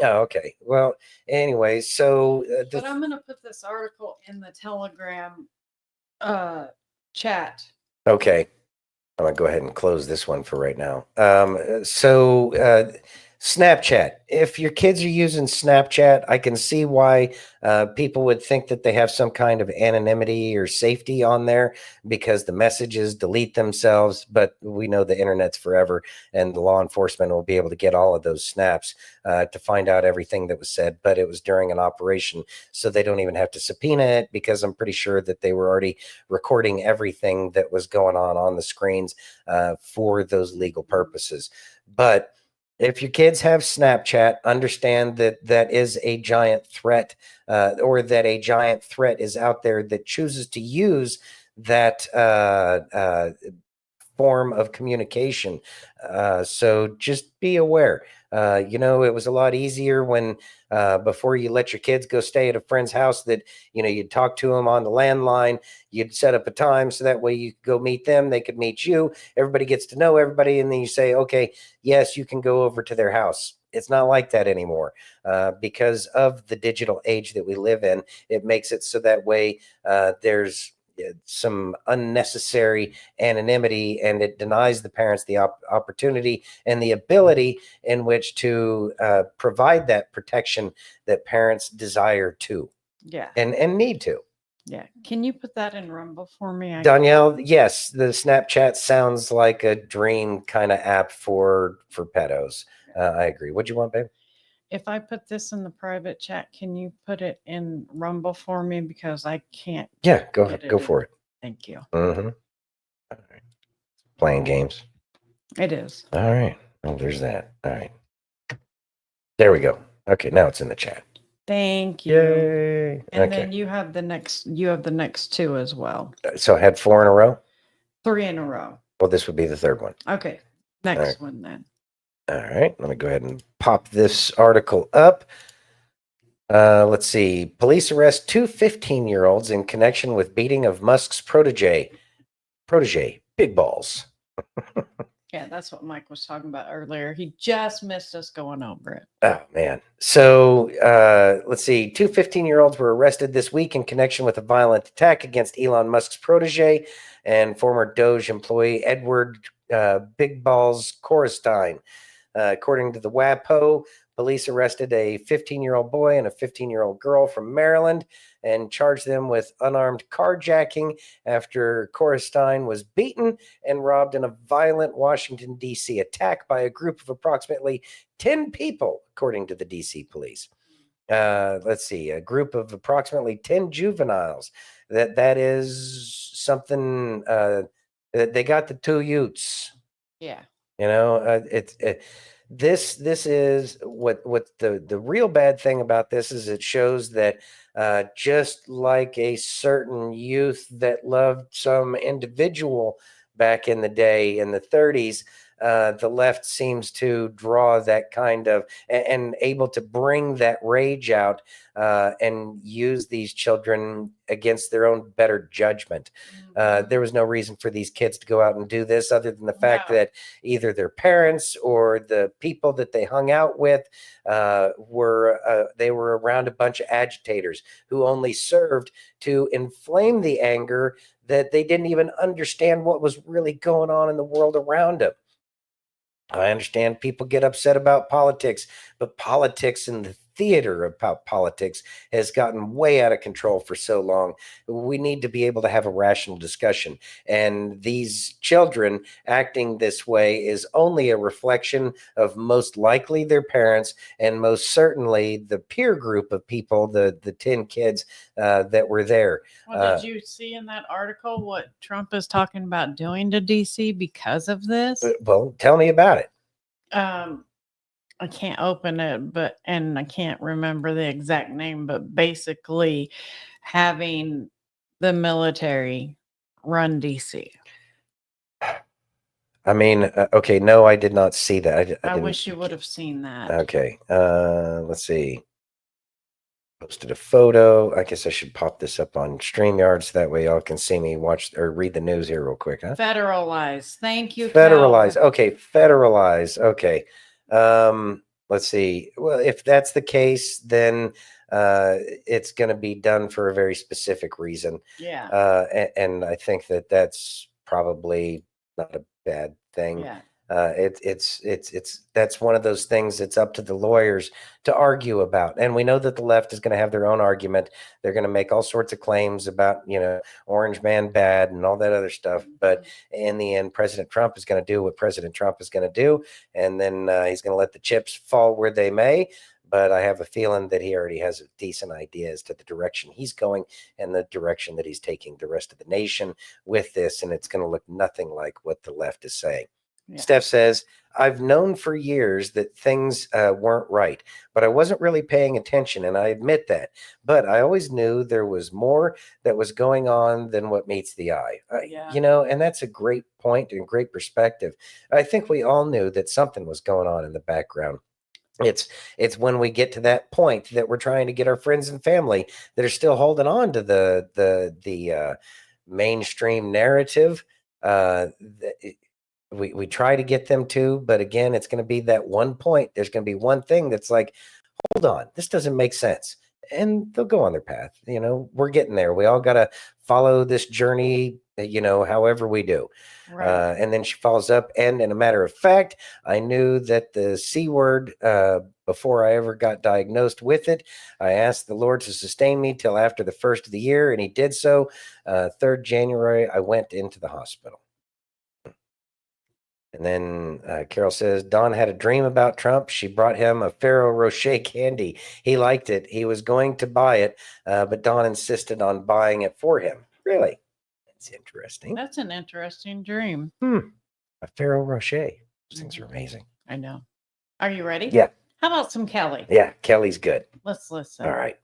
Oh, okay. Well, anyway, so but I'm going to put this article in the Telegram chat. Okay. I'm going to go ahead and close this one for right now. Snapchat. If your kids are using Snapchat, I can see why people would think that they have some kind of anonymity or safety on there because the messages delete themselves. But we know the internet's forever, and the law enforcement will be able to get all of those snaps to find out everything that was said. But it was during an operation, so they don't even have to subpoena it because I'm pretty sure that they were already recording everything that was going on the screens for those legal purposes. But if your kids have Snapchat, understand that that is a giant threat, or that a giant threat is out there that chooses to use that form of communication. So just be aware. It was a lot easier when before you let your kids go stay at a friend's house that, you'd talk to them on the landline. You'd set up a time so that way you could go meet them. They could meet you. Everybody gets to know everybody. And then you say, okay, yes, you can go over to their house. It's not like that anymore because of the digital age that we live in. It makes it so that way there's some unnecessary anonymity, and it denies the parents the opportunity and the ability in which to provide that protection that parents desire to Yeah. and need to. Yeah. Can you put that in Rumble for me? Danielle, yes, the Snapchat sounds like a dream kind of app for pedos. I agree. What'd you want, babe? If I put this in the private chat, can you put it in Rumble for me? Because I can't. Yeah, go for it. Thank you. Mm-hmm. All right. Playing games. It is. All right. Oh, there's that. All right. There we go. Okay, now it's in the chat. Thank you. Yay. And okay. then you have the next two as well. So I had 4 in a row? 3 in a row. Well, this would be the third one. Okay. Next one then. All right. Let me go ahead and pop this article up. Let's see. Police arrest 2 15-year-olds in connection with beating of Musk's protege, Big Balls. Yeah, that's what Mike was talking about earlier. He just missed us going over it. Oh, man. So let's see. 2 15-year-olds were arrested this week in connection with a violent attack against Elon Musk's protege and former Doge employee Edward Big Balls Korestein. According to the WAPO, police arrested a 15-year-old boy and a 15-year-old girl from Maryland and charged them with unarmed carjacking after Korestein was beaten and robbed in a violent Washington, D.C. attack by a group of approximately 10 people, according to the D.C. police. Let's see, a group of approximately 10 juveniles. That is something they got the 2 Utes. Yeah. This is what the real bad thing about this is it shows that just like a certain youth that loved some individual back in the day in the 30s, the left seems to draw that kind of and able to bring that rage out and use these children against their own better judgment. There was no reason for these kids to go out and do this other than the fact that either their parents or the people that they hung out with were around a bunch of agitators who only served to inflame the anger that they didn't even understand what was really going on in the world around them. I understand people get upset about politics, but politics and the theater about politics has gotten way out of control for so long. We need to be able to have a rational discussion. And these children acting this way is only a reflection of most likely their parents and most certainly the peer group of people, the 10 kids that were there. Well, did you see in that article what Trump is talking about doing to DC because of this? Well, tell me about it. I can't open it, and I can't remember the exact name, but basically having the military run DC. I mean, okay, no, I did not see that. I wish you would have seen that. Okay, let's see. Posted a photo. I guess I should pop this up on StreamYard so that way y'all can see me watch or read the news here real quick, huh? Federalize. Thank you. Federalize. Cal. Okay, federalize. Okay. Let's see. Well, if that's the case, then it's going to be done for a very specific reason. Yeah. And I think that that's probably not a bad thing. Yeah. It's that's one of those things that's up to the lawyers to argue about. And we know that the left is going to have their own argument. They're going to make all sorts of claims about, Orange Man bad and all that other stuff. But in the end, President Trump is going to do what President Trump is going to do. And then he's going to let the chips fall where they may. But I have a feeling that he already has a decent idea as to the direction he's going and the direction that he's taking the rest of the nation with this. And it's going to look nothing like what the left is saying. Yeah. Steph says, I've known for years that things weren't right, but I wasn't really paying attention, and I admit that. But I always knew there was more that was going on than what meets the eye. Yeah. You know, and that's a great point and great perspective. I think we all knew that something was going on in the background. It's when we get to that point that we're trying to get our friends and family that are still holding on to the mainstream narrative. We try to get them to, but again, it's going to be that one point. There's going to be one thing that's like, hold on, this doesn't make sense. And they'll go on their path. You know, we're getting there. We all got to follow this journey, you know, however we do. Right. And then she follows up. And in a matter of fact, I knew that the C word before I ever got diagnosed with it. I asked the Lord to sustain me till after the first of the year, and he did so. 3rd January, I went into the hospital. And then Carol says, Don had a dream about Trump. She brought him a Ferrero Rocher candy. He liked it. He was going to buy it, but Don insisted on buying it for him. Really? That's interesting. That's an interesting dream. A Ferrero Rocher. Those things are amazing. I know. Are you ready? Yeah. How about some Kelly? Yeah, Kelly's good. Let's listen. All right.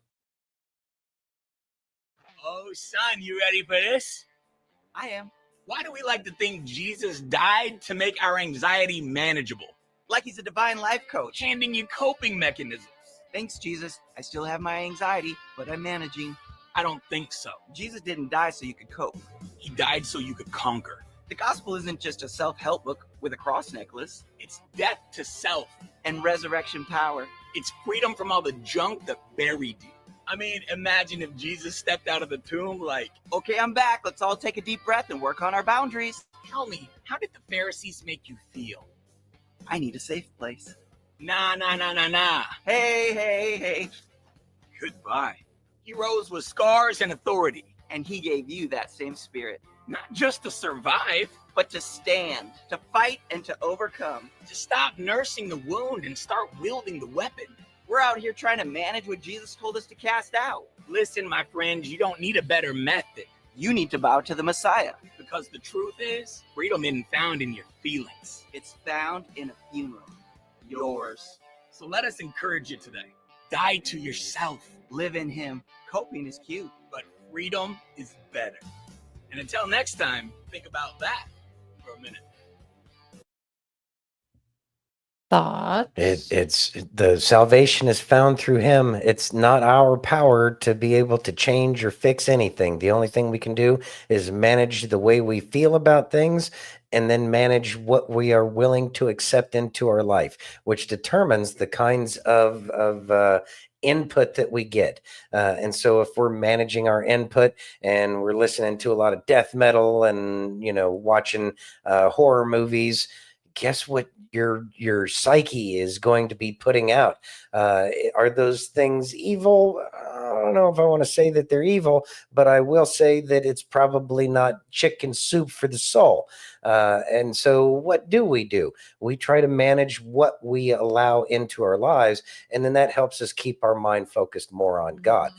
Oh, son, you ready for this? I am. Why do we like to think Jesus died to make our anxiety manageable? Like he's a divine life coach, handing you coping mechanisms. Thanks, Jesus. I still have my anxiety, but I'm managing. I don't think so. Jesus didn't die so you could cope. He died so you could conquer. The gospel isn't just a self-help book with a cross necklace. It's death to self and resurrection power. It's freedom from all the junk that buried you. I mean, imagine if Jesus stepped out of the tomb like, okay, I'm back. Let's all take a deep breath and work on our boundaries. Tell me, how did the Pharisees make you feel? I need a safe place. Nah. Hey. Goodbye. He rose with scars and authority. And he gave you that same spirit. Not just to survive, but to stand, to fight, and to overcome. To stop nursing the wound and start wielding the weapon. We're out here trying to manage what Jesus told us to cast out. Listen, my friends, you don't need a better method. You need to bow to the Messiah. Because the truth is, freedom isn't found in your feelings. It's found in a funeral. Yours. So let us encourage you today. Die to yourself. Live in him. Coping is cute, but freedom is better. And until next time, think about that for a minute. Thoughts? It's the salvation is found through him. It's not our power to be able to change or fix anything. The only thing we can do is manage the way we feel about things and then manage what we are willing to accept into our life, which determines the kinds of input that we get. And so if we're managing our input and we're listening to a lot of death metal and, you know, watching horror movies, guess what your psyche is going to be putting out? Are those things evil? I don't know if I want to say that they're evil, but I will say that it's probably not chicken soup for the soul. And so what do? We try to manage what we allow into our lives, and then that helps us keep our mind focused more on God.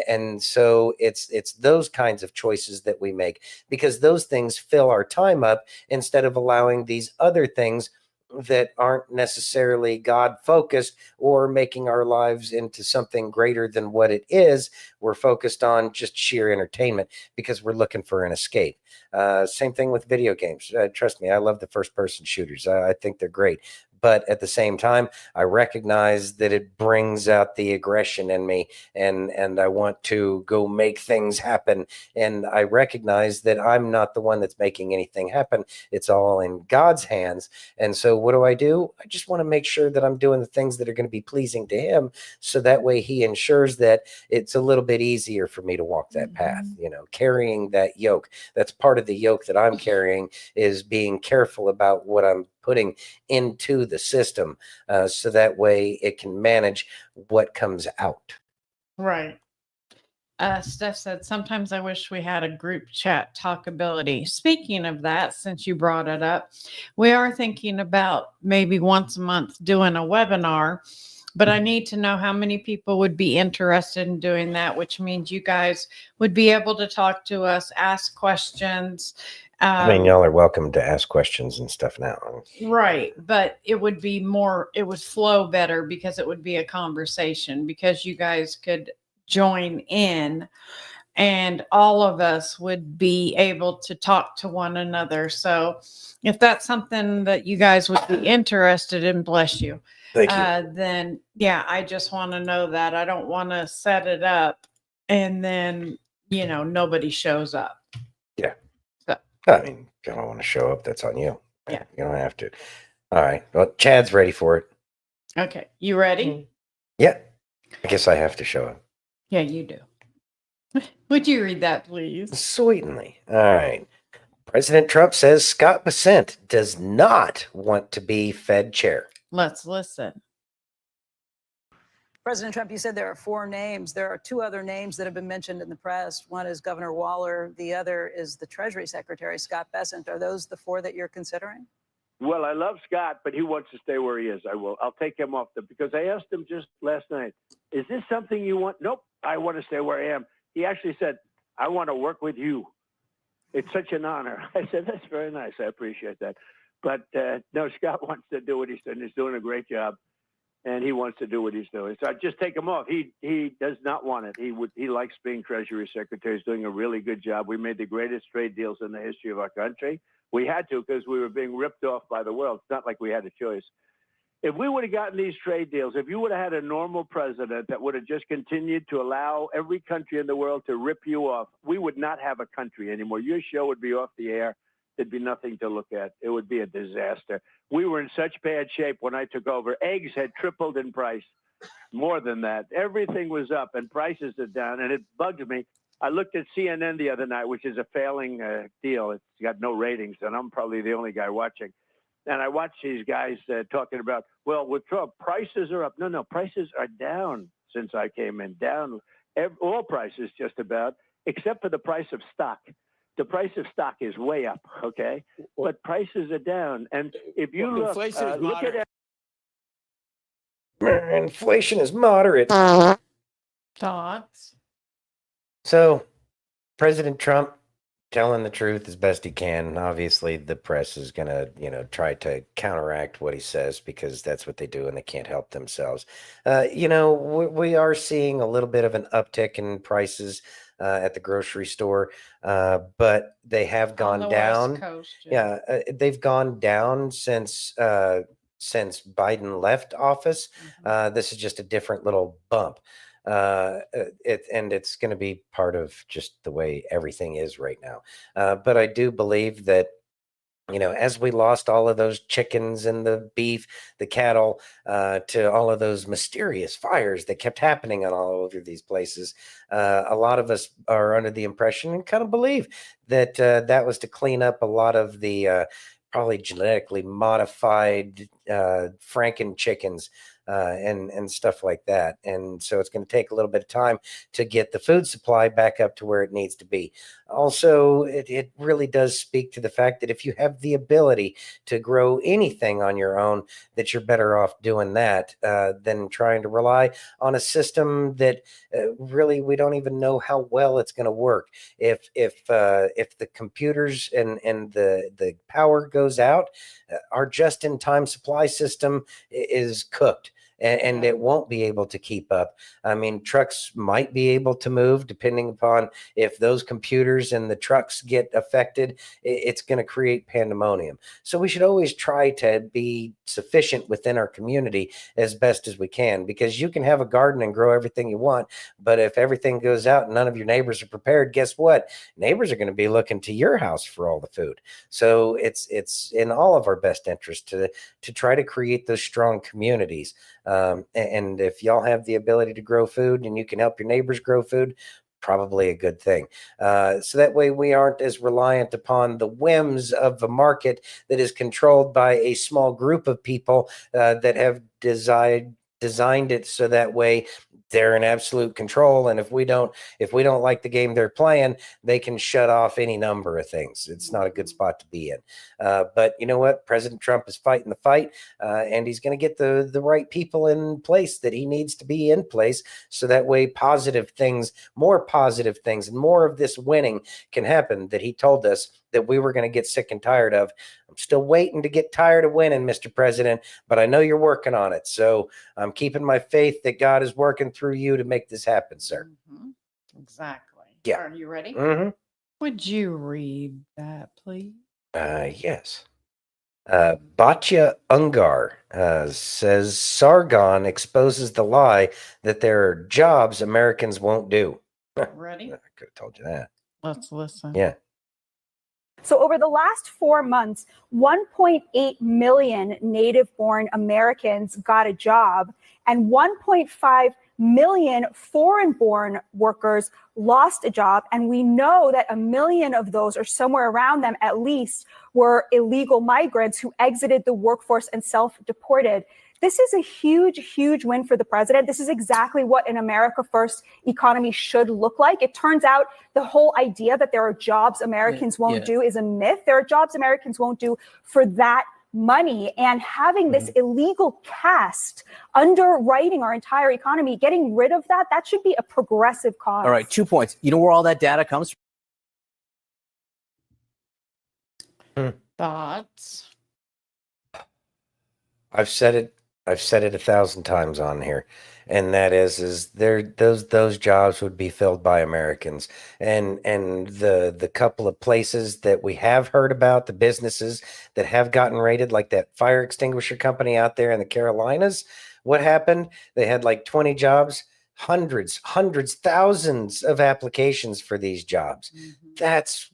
And so it's those kinds of choices that we make, because those things fill our time up instead of allowing these other things that aren't necessarily God focused or making our lives into something greater than what it is. We're focused on just sheer entertainment because we're looking for an escape. Same thing with video games. Trust me, I love the first person shooters. I think they're great. But at the same time, I recognize that it brings out the aggression in me, and I want to go make things happen. And I recognize that I'm not the one that's making anything happen. It's all in God's hands. And so what do? I just want to make sure that I'm doing the things that are going to be pleasing to him, so that way he ensures that it's a little bit easier for me to walk that path, you know, carrying that yoke. That's part of the yoke that I'm carrying, is being careful about what I'm putting into the system, so that way it can manage what comes out. Right. Steph said, sometimes I wish we had a group chat talkability. Speaking of that, since you brought it up, we are thinking about maybe once a month doing a webinar, but I need to know how many people would be interested in doing that, which means you guys would be able to talk to us, ask questions, I mean, y'all are welcome to ask questions and stuff now. Right, but it would be more, it would flow better because it would be a conversation, because you guys could join in and all of us would be able to talk to one another. So if that's something that you guys would be interested in, bless you. Thank you. Then yeah, I just want to know that. I don't want to set it up and then, nobody shows up. Yeah. So, I mean, if you don't want to show up, that's on you. Yeah. You don't have to. All right. Well, Chad's ready for it. okay. You ready? Yeah. I guess I have to show up. Yeah, you do. Would you read that, please? Certainly. All right. President Trump says Scott Bessent does not want to be Fed chair. Let's listen. President Trump, you said there are 4 names. There are 2 other names that have been mentioned in the press. One is Governor Waller. The other is the Treasury Secretary, Scott Bessent. Are those the 4 that you're considering? Well, I love Scott, but he wants to stay where he is. I'll take him off because I asked him just last night, is this something you want? Nope, I want to stay where I am. He actually said, I want to work with you. It's such an honor. I said, that's very nice. I appreciate that. But no, Scott wants to do what he's doing. He's doing a great job, and he wants to do what he's doing. So I just take him off. He does not want it. He likes being Treasury Secretary. He's doing a really good job. We made the greatest trade deals in the history of our country. We had to because we were being ripped off by the world. It's not like we had a choice. If we would have gotten these trade deals, if you would have had a normal president that would have just continued to allow every country in the world to rip you off, we would not have a country anymore. Your show would be off the air. There'd be nothing to look at. It would be a disaster. We were in such bad shape when I took over. Eggs had tripled in price. More than that. Everything was up and prices are down, and it bugged me. I looked at CNN the other night, which is a failing deal. It's got no ratings, and I'm probably the only guy watching. And I watched these guys talking about, well, with Trump, prices are up. No, prices are down since I came in. Down. All prices just about, except for the price of stock. The price of stock is way up, okay? But prices are down. And if you look at Inflation is moderate. Thoughts? So, President Trump telling the truth as best he can. Obviously, the press is going to, try to counteract what he says because that's what they do and they can't help themselves. We are seeing a little bit of an uptick in prices at the grocery store, but they have gone On the down. West Coast, Yeah, they've gone down since Biden left office. This is just a different little bump. And it's going to be part of just the way everything is right now. But I do believe that, as we lost all of those chickens and the beef, the cattle, to all of those mysterious fires that kept happening on all over these places, a lot of us are under the impression and kind of believe that that was to clean up a lot of the probably genetically modified Franken chickens and stuff like that. And so it's going to take a little bit of time to get the food supply back up to where it needs to be. Also, it really does speak to the fact that if you have the ability to grow anything on your own, that you're better off doing that than trying to rely on a system that really we don't even know how well it's going to work. If the computers and the power goes out, our just-in-time supply system is cooked. And it won't be able to keep up. I mean, trucks might be able to move depending upon if those computers and the trucks get affected. It's going to create pandemonium. So we should always try to be sufficient within our community as best as we can, because you can have a garden and grow everything you want, but if everything goes out and none of your neighbors are prepared, guess what? Neighbors are going to be looking to your house for all the food. So it's in all of our best interest to try to create those strong communities. And if y'all have the ability to grow food and you can help your neighbors grow food, probably a good thing. So that way we aren't as reliant upon the whims of the market that is controlled by a small group of people that have designed it so that way they're in absolute control. And if we don't like the game they're playing, they can shut off any number of things. It's not a good spot to be in. But you know what? President Trump is fighting the fight, and he's going to get the right people in place that he needs to be in place. So that way positive things, more positive things, and more of this winning can happen that he told us that we were going to get sick and tired of. I'm still waiting to get tired of winning, Mr. President, but I know you're working on it. So I'm keeping my faith that God is working through you to make this happen, sir. Exactly. Yeah. Are you ready? Mm-hmm. Would you read that, please? Yes. Batya Ungar says Sargon exposes the lie that there are jobs Americans won't do. Ready? I could have told you that. Let's listen. Yeah. So over the last 4 months, 1.8 million native-born Americans got a job, and 1.5 million foreign-born workers lost a job. And we know that 1 million of those, or somewhere around them at least, were illegal migrants who exited the workforce and self-deported. This is a huge, huge win for the president. This is exactly what an America First economy should look like. It turns out the whole idea that there are jobs Americans won't do is a myth. There are jobs Americans won't do for that money. And having this illegal caste underwriting our entire economy, getting rid of that, that should be a progressive cause. All right, 2 points. You know where all that data comes from? Thoughts? I've said it 1,000 times on here, and that is those jobs would be filled by Americans, and the couple of places that we have heard about, the businesses that have gotten raided, like that fire extinguisher company out there in the Carolinas. What happened? They had like 20 jobs, hundreds, thousands of applications for these jobs. That's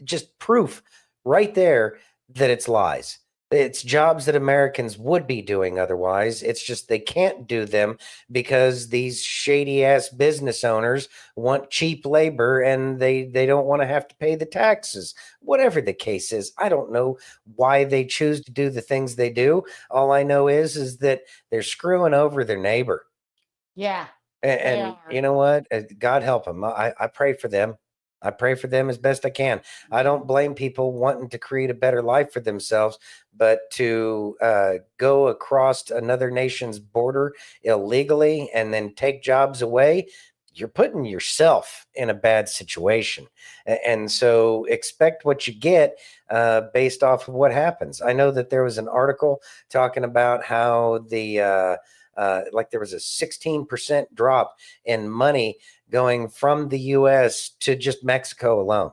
just proof right there that it's lies. It's jobs that Americans would be doing otherwise. It's just they can't do them because these shady ass business owners want cheap labor and they don't want to have to pay the taxes. Whatever the case is, I don't know why they choose to do the things they do. All I know is that they're screwing over their neighbor. Yeah. And you know what? God help them. I pray for them. I pray for them as best I can. I don't blame people wanting to create a better life for themselves, but to go across another nation's border illegally and then take jobs away, you're putting yourself in a bad situation. And so expect what you get based off of what happens. I know that there was an article talking about how like there was a 16% drop in money going from the U.S. to just Mexico alone.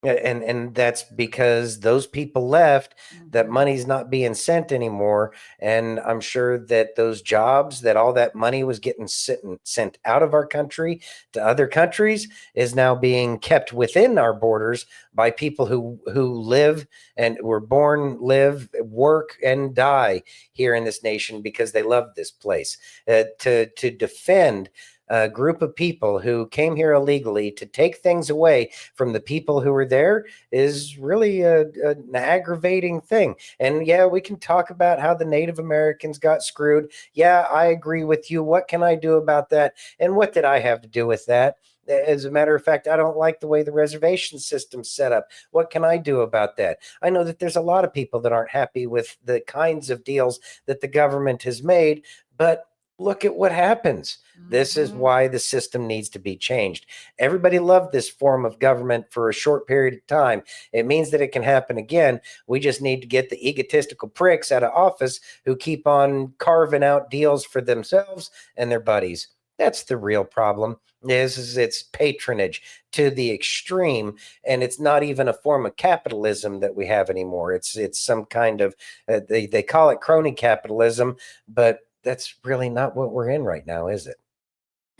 And that's because those people left, that money's not being sent anymore. And I'm sure that those jobs, that all that money was getting sent out of our country to other countries, is now being kept within our borders by people who live and were born, live, work, and die here in this nation because they love this place. To defend a group of people who came here illegally to take things away from the people who were there is really an aggravating thing. And yeah, we can talk about how the Native Americans got screwed. Yeah, I agree with you. What can I do about that? And what did I have to do with that? As a matter of fact, I don't like the way the reservation system's set up. What can I do about that? I know that there's a lot of people that aren't happy with the kinds of deals that the government has made, but look at what happens. This is why the system needs to be changed. Everybody loved this form of government for a short period of time. It means that it can happen again. We just need to get the egotistical pricks out of office who keep on carving out deals for themselves and their buddies. That's the real problem. Is it's patronage to the extreme, and it's not even a form of capitalism that we have anymore. It's some kind of they call it crony capitalism, but that's really not what we're in right now, is it?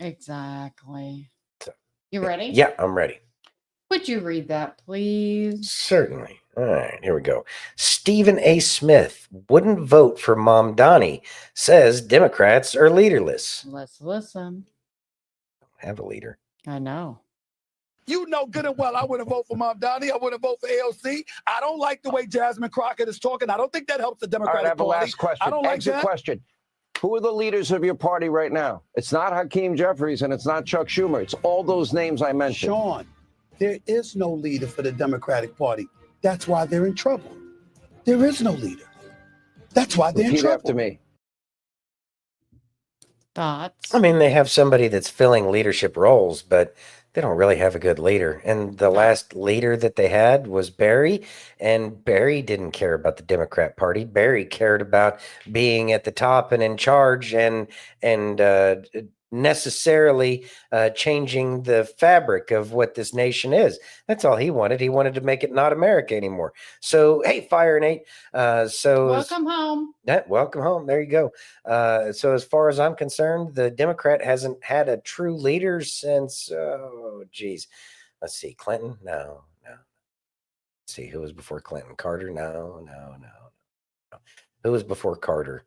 Exactly. You ready? Yeah, I'm ready. Would you read that, please? Certainly. All right, here we go. Stephen A. Smith wouldn't vote for Mamdani, says Democrats are leaderless. Let's listen. Have a leader. I know. You know good and well I wouldn't vote for Mamdani. I wouldn't vote for AOC. I don't like the way Jasmine Crockett is talking. I don't think that helps the Democratic Party. I have a last question. I don't like Exit that. question. Who are the leaders of your party right now? It's not Hakeem Jeffries and it's not Chuck Schumer. It's all those names I mentioned. Sean, there is no leader for the Democratic Party. That's why they're in trouble. There is no leader. That's why they're in trouble. Repeat after me. Thoughts? I mean, they have somebody that's filling leadership roles, but They don't really have a good leader. And the last leader that they had was Barry, and Barry didn't care about the Democrat Party. Barry cared about being at the top and in charge and necessarily changing the fabric of what this nation is. That's all he wanted. He wanted to make it not America anymore. So, hey, Fire Nate. Welcome home. Welcome home. There you go. So as far as I'm concerned, the Democrat hasn't had a true leader since, oh, geez. Let's see. Clinton? No. Let's see. Who was before Clinton? Carter? No. Who was before Carter?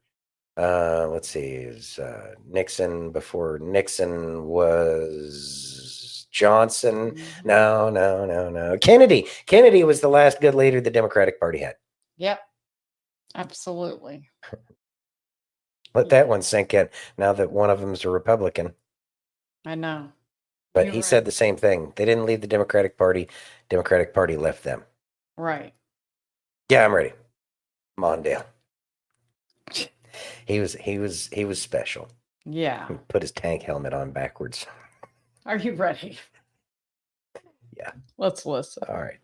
Let's see. Is Nixon before Nixon was Johnson? No. Kennedy. Kennedy was the last good leader the Democratic Party had. Yep. Absolutely. Let that one sink in now that one of them is a Republican. I know. But You're he right. said the same thing. They didn't leave the Democratic Party. Democratic Party left them. Right. Yeah, I'm ready. Mondale. He was special. Yeah. He put his tank helmet on backwards. Are you ready? Yeah. Let's listen. All right.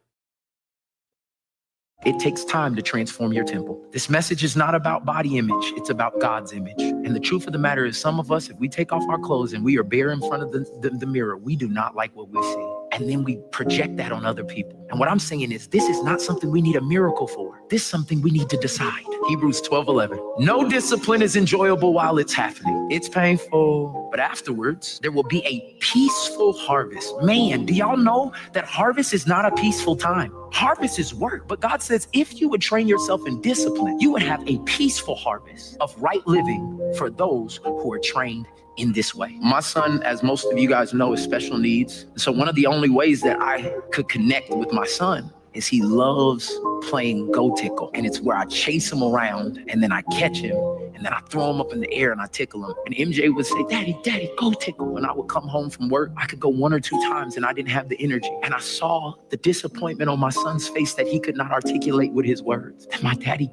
It takes time to transform your temple. This message is not about body image. It's about God's image. And the truth of the matter is, some of us, if we take off our clothes and we are bare in front of the mirror, we do not like what we see. And then we project that on other people. And what I'm saying is, this is not something we need a miracle for. This is something we need to decide. Hebrews 12:11. No discipline is enjoyable while it's happening. It's painful. But afterwards, there will be a peaceful harvest. Man, do y'all know that harvest is not a peaceful time? Harvest is work. But God says, if you would train yourself in discipline, you would have a peaceful harvest of right living for those who are trained in this way. My son, as most of you guys know, is special needs. So one of the only ways that I could connect with my son is he loves playing Go Tickle. And it's where I chase him around and then I catch him and then I throw him up in the air and I tickle him. And MJ would say, Daddy, Go Tickle. And I would come home from work. I could go 1 or 2 times and I didn't have the energy. And I saw the disappointment on my son's face that he could not articulate with his words. That my daddy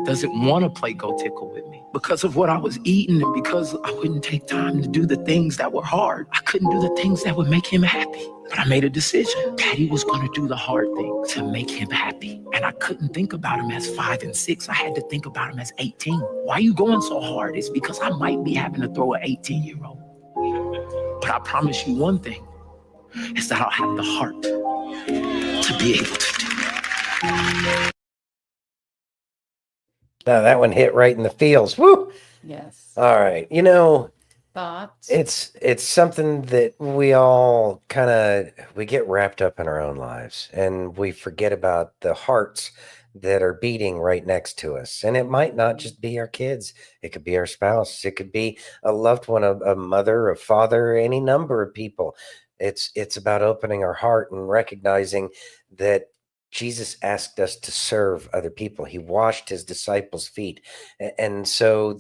doesn't want to play Go Tickle with me because of what I was eating and because I wouldn't take time to do the things that were hard. I couldn't do the things that would make him happy. But I made a decision. Daddy was going to do the hard thing to make him happy. And I couldn't think about him as 5 and 6. I had to think about him as 18. Why are you going so hard? It's because I might be having to throw an 18-year-old. But I promise you one thing, is that I'll have the heart to be able to do it. Now that one hit right in the feels. Woo! Yes. All right. Thoughts? It's something that we all we get wrapped up in our own lives and we forget about the hearts that are beating right next to us. And it might not just be our kids. It could be our spouse. It could be a loved one, a mother, a father, any number of people. It's about opening our heart and recognizing that Jesus asked us to serve other people. He washed his disciples' feet. And so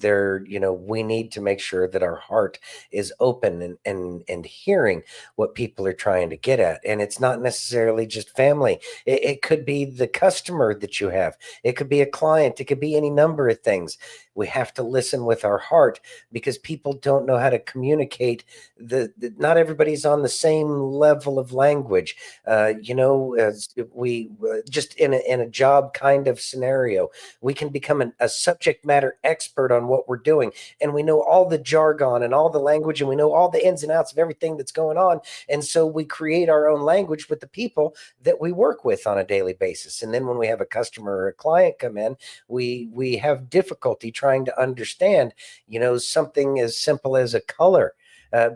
we need to make sure that our heart is open and hearing what people are trying to get at. And it's not necessarily just family. It could be the customer that you have. It could be a client. It could be any number of things. We have to listen with our heart because people don't know how to communicate. Not everybody's on the same level of language. As we just in a job kind of scenario, we can become a subject matter expert on what we're doing, and we know all the jargon and all the language, and we know all the ins and outs of everything that's going on. And so we create our own language with the people that we work with on a daily basis. And then when we have a customer or a client come in, we have difficulty trying to understand, something as simple as a color.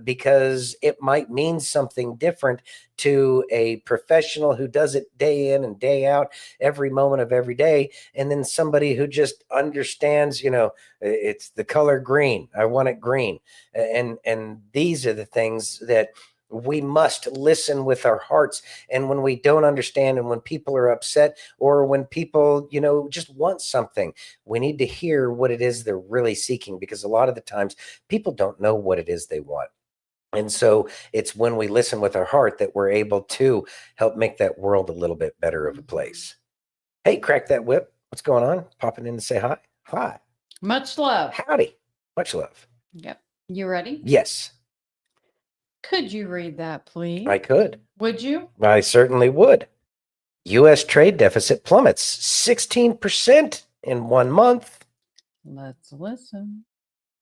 Because it might mean something different to a professional who does it day in and day out, every moment of every day. And then somebody who just understands, it's the color green. I want it green. And these are the things that we must listen with our hearts. And when we don't understand, and when people are upset, or when people, just want something, we need to hear what it is they're really seeking, because a lot of the times people don't know what it is they want. And so it's when we listen with our heart that we're able to help make that world a little bit better of a place. Hey, Crack That Whip. What's going on? Popping in to say hi. Hi. Much love. Howdy. Much love. Yep. You ready? Yes. Could you read that, please? I could. Would you? I certainly would. U.S. trade deficit plummets 16% in 1 month. Let's listen.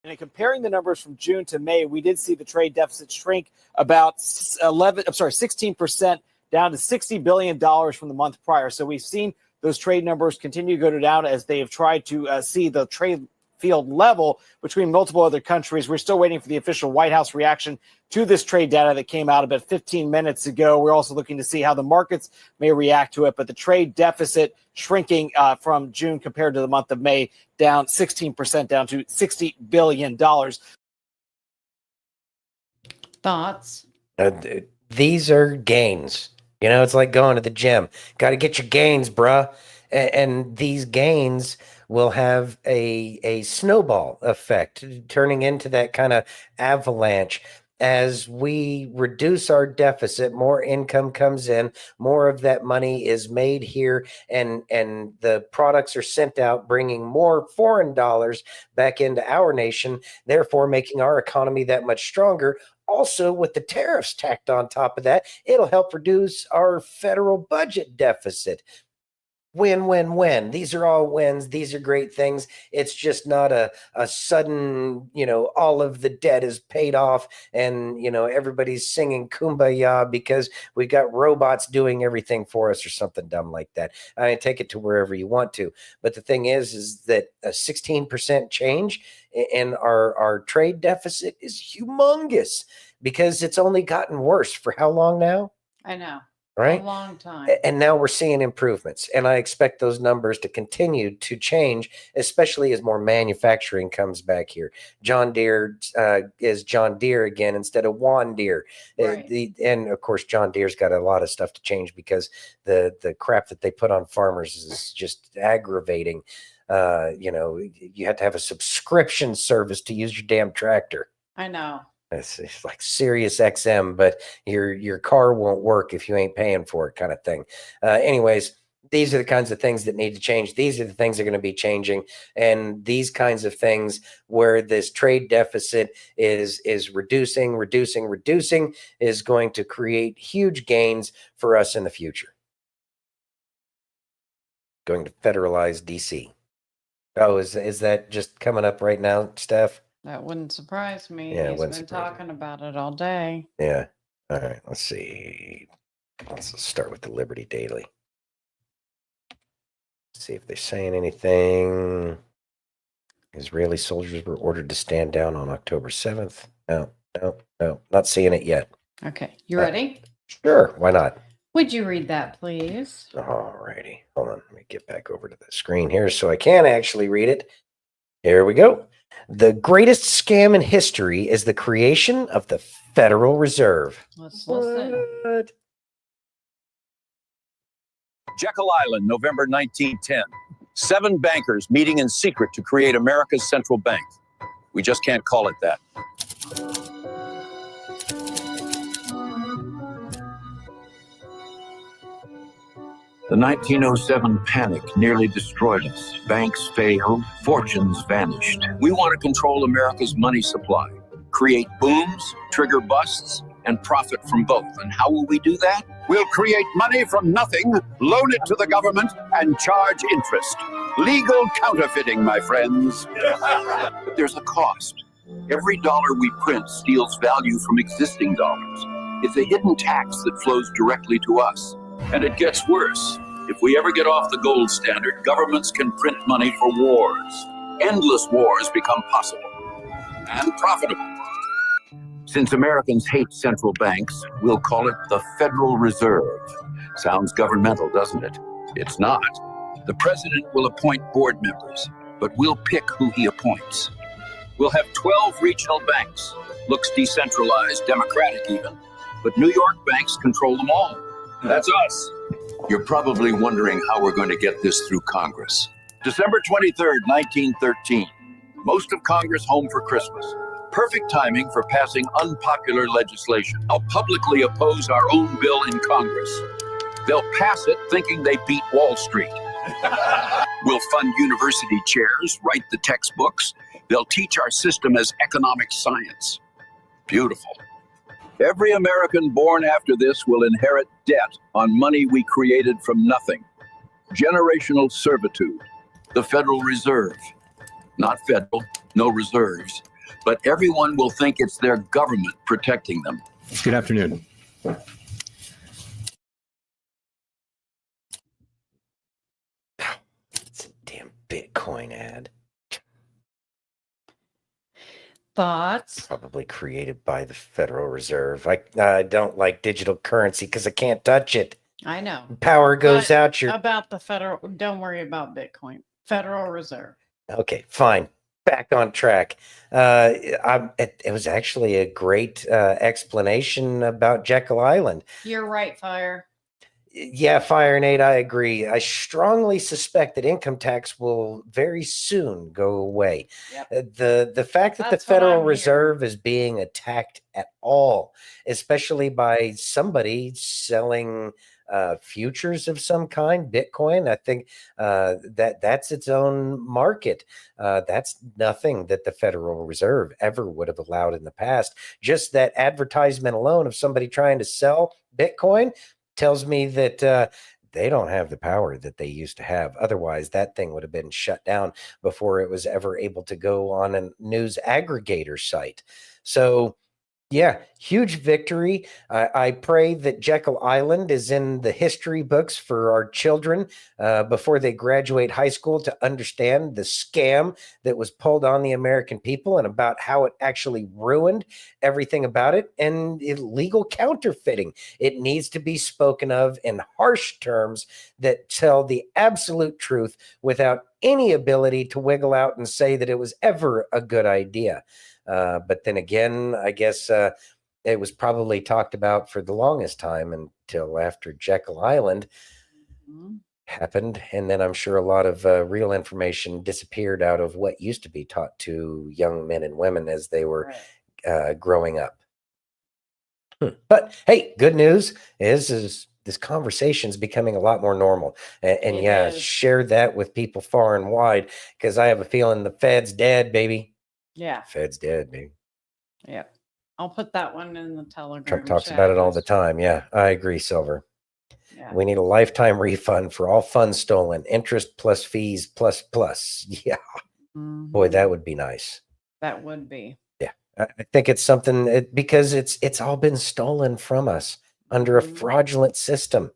And in comparing the numbers from June to May, we did see the trade deficit shrink about 16% down to $60 billion from the month prior. So we've seen those trade numbers continue to go down as they have tried to see the trade field level between multiple other countries. We're still waiting for the official White House reaction to this trade data that came out about 15 minutes ago. We're also looking to see how the markets may react to it. But the trade deficit shrinking from June compared to the month of May, down 16%, down to $60 billion. Thoughts? These are gains. You know, it's like going to the gym. Got to get your gains, bruh. And these gains will have a snowball effect, turning into that kind of avalanche. As we reduce our deficit, more income comes in, more of that money is made here, and the products are sent out, bringing more foreign dollars back into our nation, therefore making our economy that much stronger. Also, with the tariffs tacked on top of that, it'll help reduce our federal budget deficit. Win, win, win. These are all wins. These are great things. It's just not a sudden, all of the debt is paid off and, everybody's singing kumbaya because we got robots doing everything for us or something dumb like that. I mean, take it to wherever you want to. But the thing is that a 16% change in our trade deficit is humongous because it's only gotten worse for how long now? I know. Right? A long time. And now we're seeing improvements. And I expect those numbers to continue to change, especially as more manufacturing comes back here. John Deere is John Deere again instead of Juan Deere. Right. And of course, John Deere's got a lot of stuff to change because the crap that they put on farmers is just aggravating. You have to have a subscription service to use your damn tractor. I know. It's like Sirius XM, but your car won't work if you ain't paying for it, kind of thing. Anyways, these are the kinds of things that need to change. These are the things that are going to be changing, and these kinds of things where this trade deficit is reducing is going to create huge gains for us in the future. Going to federalize DC. Oh, is that just coming up right now, Steph? That wouldn't surprise me. Yeah, He's been talking about it all day. Yeah. All right. Let's see. Let's start with the Liberty Daily. See if they're saying anything. Israeli soldiers were ordered to stand down on October 7th. No. Not seeing it yet. Okay. You ready? Sure. Why not? Would you read that, please? All righty. Hold on. Let me get back over to the screen here so I can actually read it. Here we go. The greatest scam in history is the creation of the Federal Reserve. Let's listen. Jekyll Island, November 1910. 7 bankers meeting in secret to create America's central bank. We just can't call it that. The 1907 panic nearly destroyed us. Banks failed, fortunes vanished. We want to control America's money supply, create booms, trigger busts, and profit from both. And how will we do that? We'll create money from nothing, loan it to the government, and charge interest. Legal counterfeiting, my friends. But there's a cost. Every dollar we print steals value from existing dollars. It's a hidden tax that flows directly to us. And it gets worse. If we ever get off the gold standard, governments can print money for wars. Endless wars become possible and profitable. Since Americans hate central banks, we'll call it the Federal Reserve. Sounds governmental, doesn't it? It's not. The president will appoint board members, but we'll pick who he appoints. We'll have 12 regional banks. Looks decentralized, democratic even. But New York banks control them all. That's us. You're probably wondering how we're going to get this through Congress. December 23rd, 1913. Most of Congress home for Christmas. Perfect timing for passing unpopular legislation. I'll publicly oppose our own bill in Congress. They'll pass it thinking they beat Wall Street. We'll fund university chairs, write the textbooks. They'll teach our system as economic science. Beautiful. Every American born after this will inherit debt on money we created from nothing. Generational servitude. The Federal Reserve. Not federal, no reserves. But everyone will think it's their government protecting them. Good afternoon. It's a damn Bitcoin ad. Thoughts? Probably created by the Federal Reserve. I don't like digital currency because I can't touch it. I know. Power goes But out. about the federal, don't worry about Bitcoin. Federal Reserve. Okay, fine. Back on track. It was actually a great explanation about Jekyll Island. You're right, Fire. Yeah, Fire Nate, I agree. I strongly suspect that income tax will very soon go away. Yep. The fact that That's the what Federal I'm Reserve is being attacked at all, especially by somebody selling futures of some kind, Bitcoin. I think that's its own market. That's nothing that the Federal Reserve ever would have allowed in the past. Just that advertisement alone of somebody trying to sell Bitcoin tells me that they don't have the power that they used to have. Otherwise, that thing would have been shut down before it was ever able to go on a news aggregator site. So, yeah, huge victory. I pray that Jekyll Island is in the history books for our children before they graduate high school to understand the scam that was pulled on the American people and about how it actually ruined everything about it and illegal counterfeiting. It needs to be spoken of in harsh terms that tell the absolute truth without any ability to wiggle out and say that it was ever a good idea. But then again, I guess it was probably talked about for the longest time until after Jekyll Island happened. And then I'm sure a lot of real information disappeared out of what used to be taught to young men and women as they were growing up. But hey, good news is this conversation is becoming a lot more normal. And yeah, share that with people far and wide because I have a feeling the Fed's dead, baby. Yeah. Fed's dead, baby. Yeah. I'll put that one in the Telegram. Trump talks chat. about it all the time. Yeah, I agree, Silver. Yeah. We need a lifetime refund for all funds stolen, interest plus fees plus. Yeah. Boy, that would be nice. That would be. Yeah. I think it's something because it's all been stolen from us under a fraudulent system.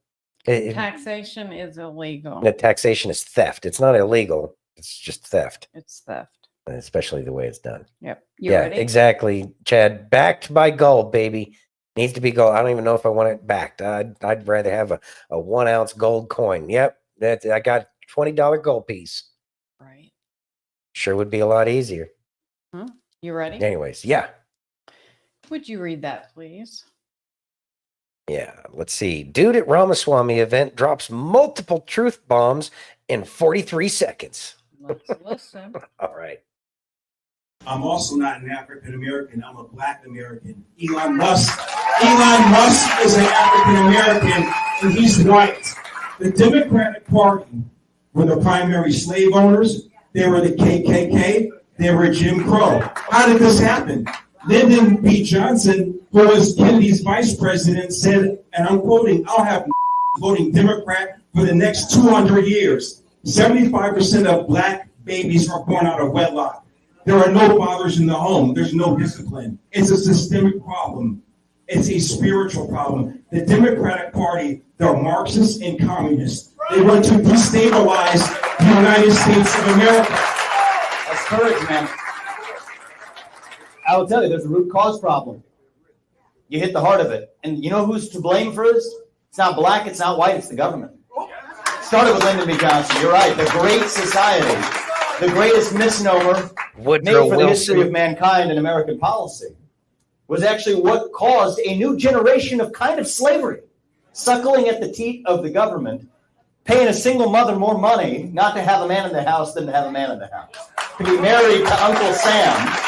Taxation is illegal. The taxation is theft. It's not illegal. It's just theft. It's theft. Especially the way it's done. Yep. Yeah, ready? exactly, Chad. Backed by gold, baby. Needs to be gold. I don't even know if I want it backed. I'd rather have a 1 ounce gold coin. Yep, I got $20 gold piece. Right. Sure would be a lot easier. You ready? Anyways, yeah. Would you read that, please? Yeah, let's see. Dude at Ramaswamy event drops multiple truth bombs in 43 seconds. Let's listen. All right. I'm also not an African American. I'm a Black American. Elon Musk is an African American, and he's white. The Democratic Party were the primary slave owners. They were the KKK. They were Jim Crow. How did this happen? Lyndon B. Johnson, who was Kennedy's vice president, said, and I'm quoting, "I'll have voting Democrat for the next 200 years. 75% of Black babies are born out of wedlock. There are no fathers in the home. There's no discipline. It's a systemic problem. It's a spiritual problem. The Democratic Party, they're Marxists and communists. They want to destabilize the United States of America." That's courage, man. I will tell you, there's a root cause problem. You hit the heart of it. And you know who's to blame for this? It's not black, it's not white, it's the government. Started with Lyndon B. Johnson. You're right. The Great Society, the greatest misnomer made for the history of mankind and American policy, was actually what caused a new generation of kind of slavery, suckling at the teat of the government, paying a single mother more money not to have a man in the house than to have a man in the house, to be married to Uncle Sam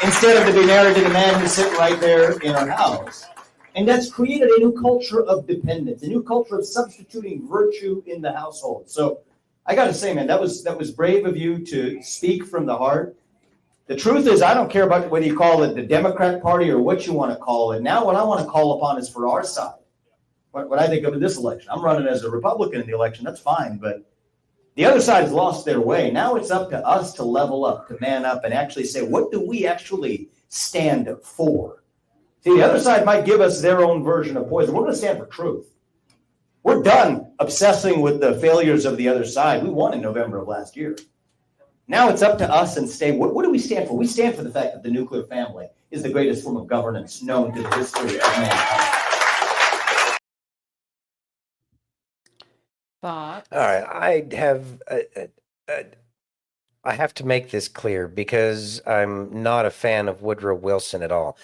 instead of to be married to the man who's sitting right there in our house. And that's created a new culture of dependence, a new culture of substituting virtue in the household. So I got to say, man, that was brave of you to speak from the heart. The truth is, I don't care about whether you call it the Democrat Party or what you want to call it. Now, what I want to call upon is for our side. What I think of in this election. I'm running as a Republican in the election. That's fine, but the other side has lost their way. Now it's up to us to level up, to man up, and actually say, what do we actually stand for? See, the other side might give us their own version of poison. We're going to stand for truth. We're done obsessing with the failures of the other side. We won in November of last year. Now it's up to us and say, what do we stand for? We stand for the fact that the nuclear family is the greatest form of governance known to the history of mankind. All right, I have to make this clear because I'm not a fan of Woodrow Wilson at all.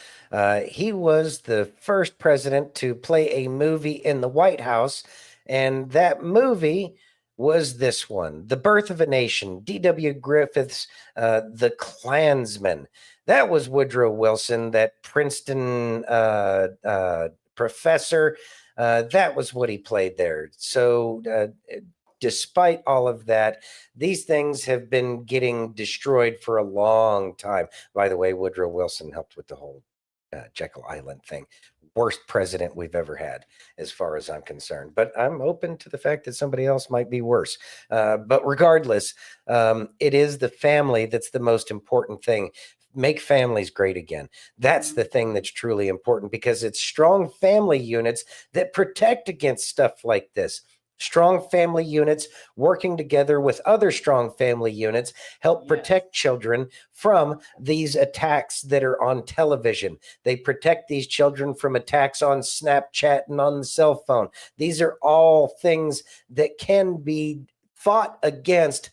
He was the first president to play a movie in the White House, and that movie was this one, The Birth of a Nation, D.W. Griffith's The Klansman. That was Woodrow Wilson, that Princeton professor. That was what he played there. So despite all of that, these things have been getting destroyed for a long time. By the way, Woodrow Wilson helped with the whole Jekyll Island thing. Worst president we've ever had, as far as I'm concerned. But I'm open to the fact that somebody else might be worse. But regardless, it is the family that's the most important thing. Make families great again. That's the thing that's truly important, because it's strong family units that protect against stuff like this. Strong family units working together with other strong family units help protect children from these attacks that are on television. They protect these children from attacks on Snapchat and on the cell phone. These are all things that can be fought against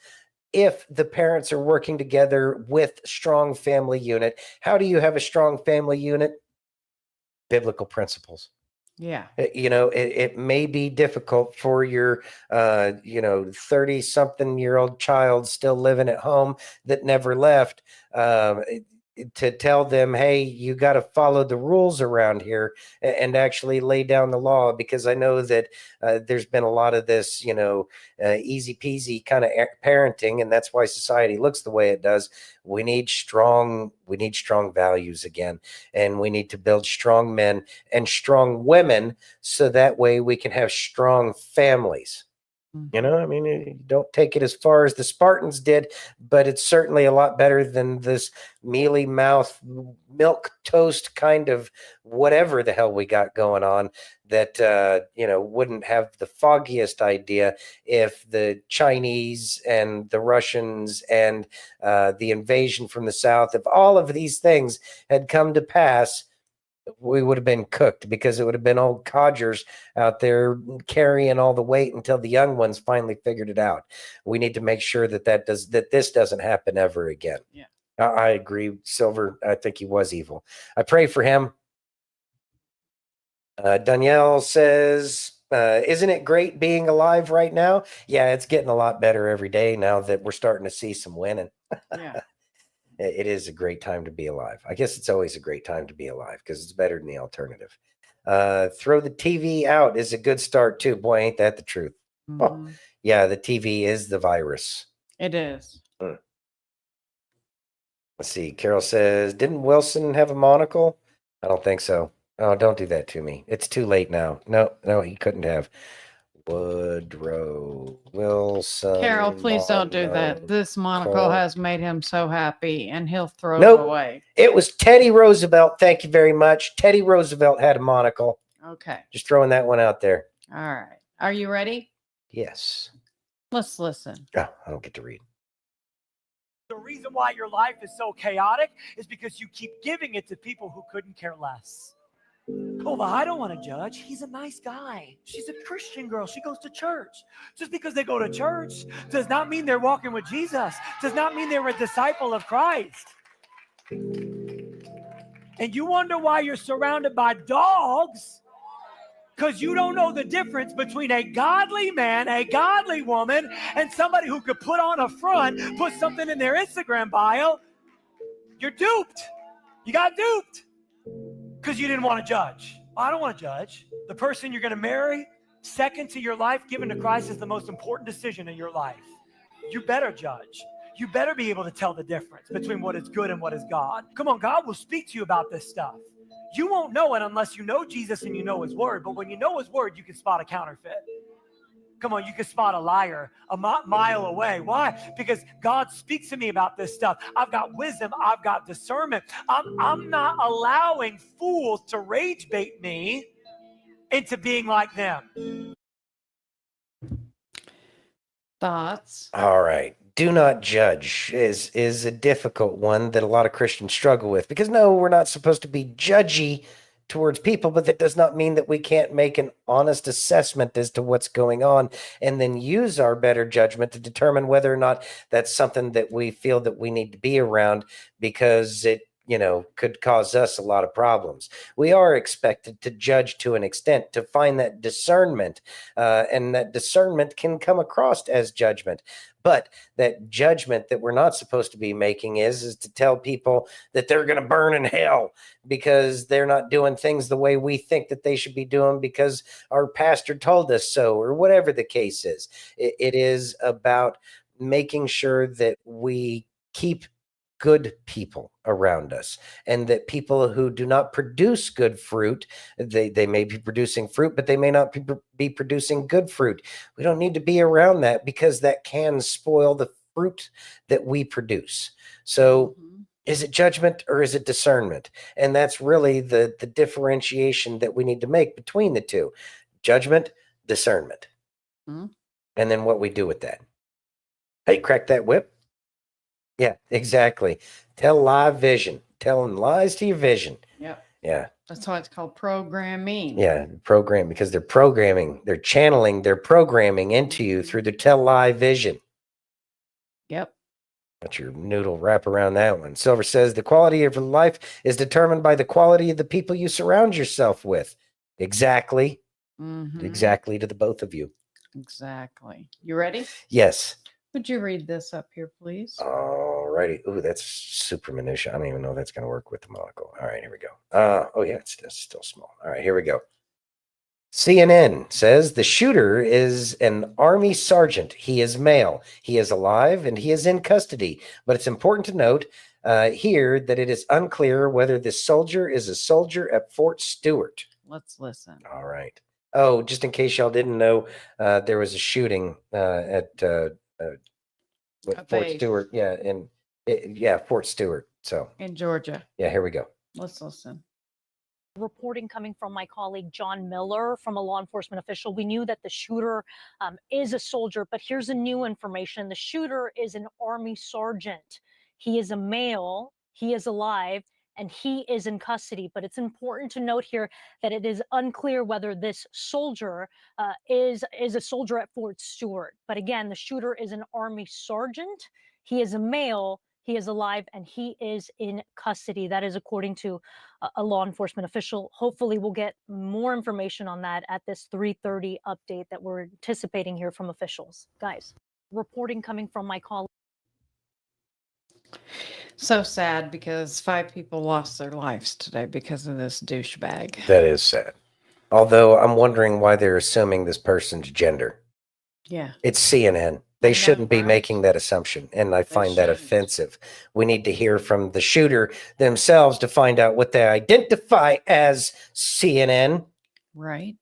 if the parents are working together with strong family unit. How do you have a strong family unit? Biblical principles. Yeah. You know, it may be difficult for your, 30-something-year-old child still living at home that never left, to tell them, hey, you got to follow the rules around here and actually lay down the law, because I know that there's been a lot of this, easy peasy kind of parenting, and that's why society looks the way it does. We need strong values again, and we need to build strong men and strong women, so that way we can have strong families. You know, I mean, you don't take it as far as the Spartans did, but it's certainly a lot better than this mealy mouth, milk toast kind of whatever the hell we got going on that, wouldn't have the foggiest idea if the Chinese and the Russians and the invasion from the South, if all of these things had come to pass, we would have been cooked, because it would have been old codgers out there carrying all the weight until the young ones finally figured it out. We need to make sure that this doesn't happen ever again. Yeah, I agree, Silver. I think he was evil. I pray for him. Danielle says, isn't it great being alive right now? Yeah, it's getting a lot better every day now that we're starting to see some winning. Yeah. It is a great time to be alive. I guess it's always a great time to be alive, because it's better than the alternative. Throw the TV out is a good start too. Boy, ain't that the truth. Oh, yeah, the TV is the virus. It is. Let's see. Carol says, didn't Wilson have a monocle? I don't think so. Oh, don't do that to me. It's too late now. No, he couldn't have. Woodrow Wilson. Carol, please don't do that. This monocle has made him so happy, and he'll throw Nope. it away. It was Teddy Roosevelt. Thank you very much. Teddy Roosevelt had a monocle. Okay. Just throwing that one out there. All right. Are you ready? Yes. Let's listen. Oh, I don't get to read. The reason why your life is so chaotic is because you keep giving it to people who couldn't care less. Oh, but I don't want to judge. He's a nice guy. She's a Christian girl. She goes to church. Just because they go to church does not mean they're walking with Jesus. Does not mean they're a disciple of Christ. And you wonder why you're surrounded by dogs, because you don't know the difference between a godly man, a godly woman, and somebody who could put on a front, put something in their Instagram bio. You're duped. You got duped. Because you didn't want to judge. I don't want to judge. The person you're going to marry, second to your life given to Christ, is the most important decision in your life. You better judge. you better be able to tell the difference between what is good and what is God. Come on, God will speak to you about this stuff. You won't know it unless you know Jesus and you know his word. But when you know his word, you can spot a counterfeit. Come on, you can spot a liar a mile away. Why? Because God speaks to me about this stuff. I've got wisdom. I've got discernment. I'm not allowing fools to rage bait me into being like them. Thoughts? All right. Do not judge is a difficult one that a lot of Christians struggle with, because no, we're not supposed to be judgy towards people, but that does not mean that we can't make an honest assessment as to what's going on and then use our better judgment to determine whether or not that's something that we feel that we need to be around, because it could cause us a lot of problems. We are expected to judge to an extent, to find that discernment, and that discernment can come across as judgment. But that judgment that we're not supposed to be making is to tell people that they're going to burn in hell because they're not doing things the way we think that they should be doing because our pastor told us so, or whatever the case is. It is about making sure that we keep good people around us, and that people who do not produce good fruit, they may be producing fruit, but they may not be producing good fruit. We don't need to be around that, because that can spoil the fruit that we produce. So is it judgment or is it discernment? And that's really the differentiation that we need to make between the two: judgment, discernment, and then what we do with that. Hey, crack that whip. Yeah, exactly. Tell live vision. Telling lies to your vision. Yep. Yeah. That's why it's called programming. Yeah, program, because they're programming, they're channeling their programming into you through the tell live vision. Yep. Let your noodle wrap around that one. Silver says the quality of your life is determined by the quality of the people you surround yourself with. Exactly. Exactly to the both of you. Exactly. You ready? Yes. Would you read this up here, please? All righty. Ooh, that's super minutia. I don't even know if that's going to work with the monocle. All right, here we go. Oh, yeah, it's still small. All right, here we go. CNN says the shooter is an Army sergeant. He is male. He is alive and he is in custody. But it's important to note here that it is unclear whether this soldier is a soldier at Fort Stewart. Let's listen. All right. Oh, just in case y'all didn't know, there was a shooting at Fort Stewart. Yeah, Fort Stewart. So in Georgia. Yeah, here we go. Let's listen. Reporting coming from my colleague John Miller, from a law enforcement official. We knew that the shooter is a soldier, but here's a new information. The shooter is an Army sergeant. He is a male, he is alive, and he is in custody. But it's important to note here that it is unclear whether this soldier is a soldier at Fort Stewart. But again, the shooter is an Army sergeant. He is a male, he is alive, and he is in custody. That is according to a law enforcement official. Hopefully we'll get more information on that at this 3:30 update that we're anticipating here from officials. Guys, reporting coming from my colleague. So sad, because 5 people lost their lives today because of this douchebag. That is sad. Although I'm wondering why they're assuming this person's gender. Yeah. It's CNN. They shouldn't be making that assumption, and I find that offensive. We need to hear from the shooter themselves to find out what they identify as, CNN. Right.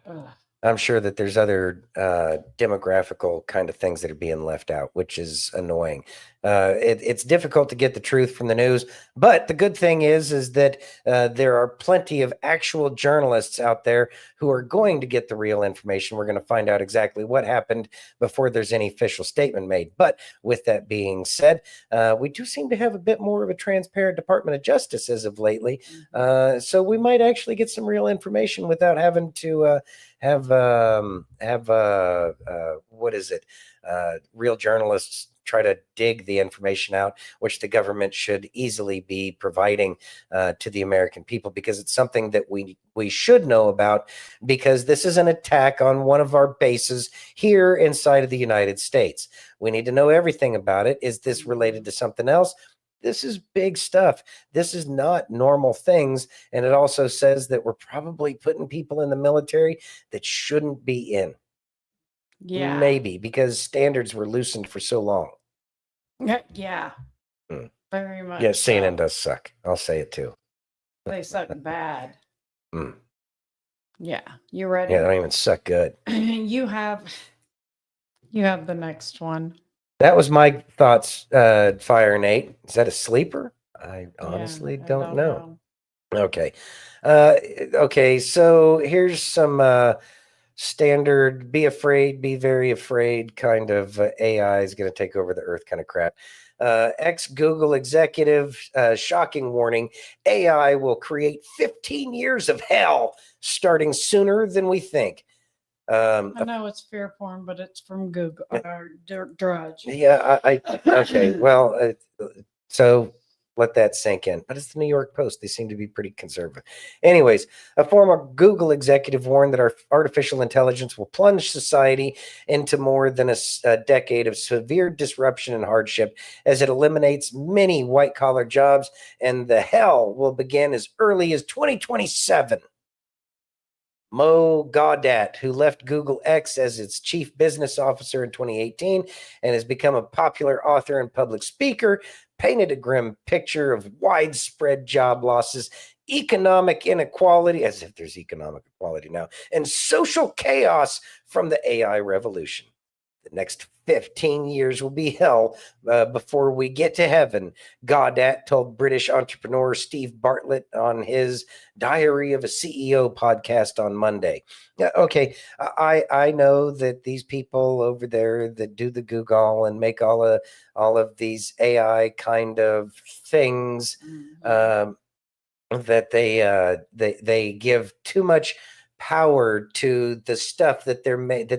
Ugh. I'm sure that there's other demographical kind of things that are being left out, which is annoying. It's difficult to get the truth from the news, but the good thing is that there are plenty of actual journalists out there who are going to get the real information. We're going to find out exactly what happened before there's any official statement made. But with that being said, we do seem to have a bit more of a transparent Department of Justice as of lately. So we might actually get some real information without having to have what is it? Real journalists try to dig the information out, which the government should easily be providing to the American people, because it's something that we should know about, because this is an attack on one of our bases here inside of the United States. We need to know everything about it. Is this related to something else? This is big stuff. This is not normal things. And it also says that we're probably putting people in the military that shouldn't be in. Yeah. Maybe because standards were loosened for so long. Yeah. Very much. Yeah, CNN so. does suck. I'll say it too. They suck bad. Mm. Yeah. You ready? Yeah, they don't even suck good. You have the next one. That was my thoughts, Fire Nate. Is that a sleeper? I honestly don't know. Okay. Okay, so here's some standard be afraid, be very afraid kind of AI is going to take over the earth kind of crap. Ex-Google executive, shocking warning, AI will create 15 years of hell starting sooner than we think. I know it's fear porn, but it's from Google or Drudge. Yeah, okay. Well, so let that sink in. But it's the New York Post. They seem to be pretty conservative. Anyways, a former Google executive warned that our artificial intelligence will plunge society into more than a decade of severe disruption and hardship as it eliminates many white-collar jobs, and the hell will begin as early as 2027. Mo Gaudat, who left Google X as its chief business officer in 2018 and has become a popular author and public speaker, painted a grim picture of widespread job losses, economic inequality, as if there's economic equality now, and social chaos from the AI revolution. The next 15 years will be hell before we get to heaven, Gaudat told British entrepreneur Steve Bartlett on his Diary of a CEO podcast on Monday. Okay, I know that these people over there that do the Google and make all of these AI kind of things, that they give too much power to the stuff that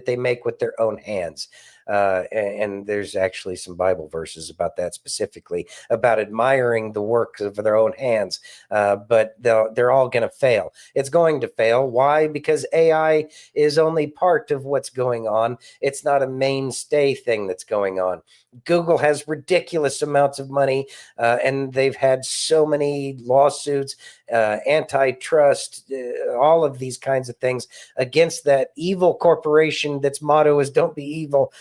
they make with their own hands. And there's actually some Bible verses about that, specifically about admiring the work of their own hands. But they're all going to fail. It's going to fail. Why? Because AI is only part of what's going on. It's not a mainstay thing that's going on. Google has ridiculous amounts of money, and they've had so many lawsuits, antitrust, all of these kinds of things against that evil corporation that's motto is "Don't be evil."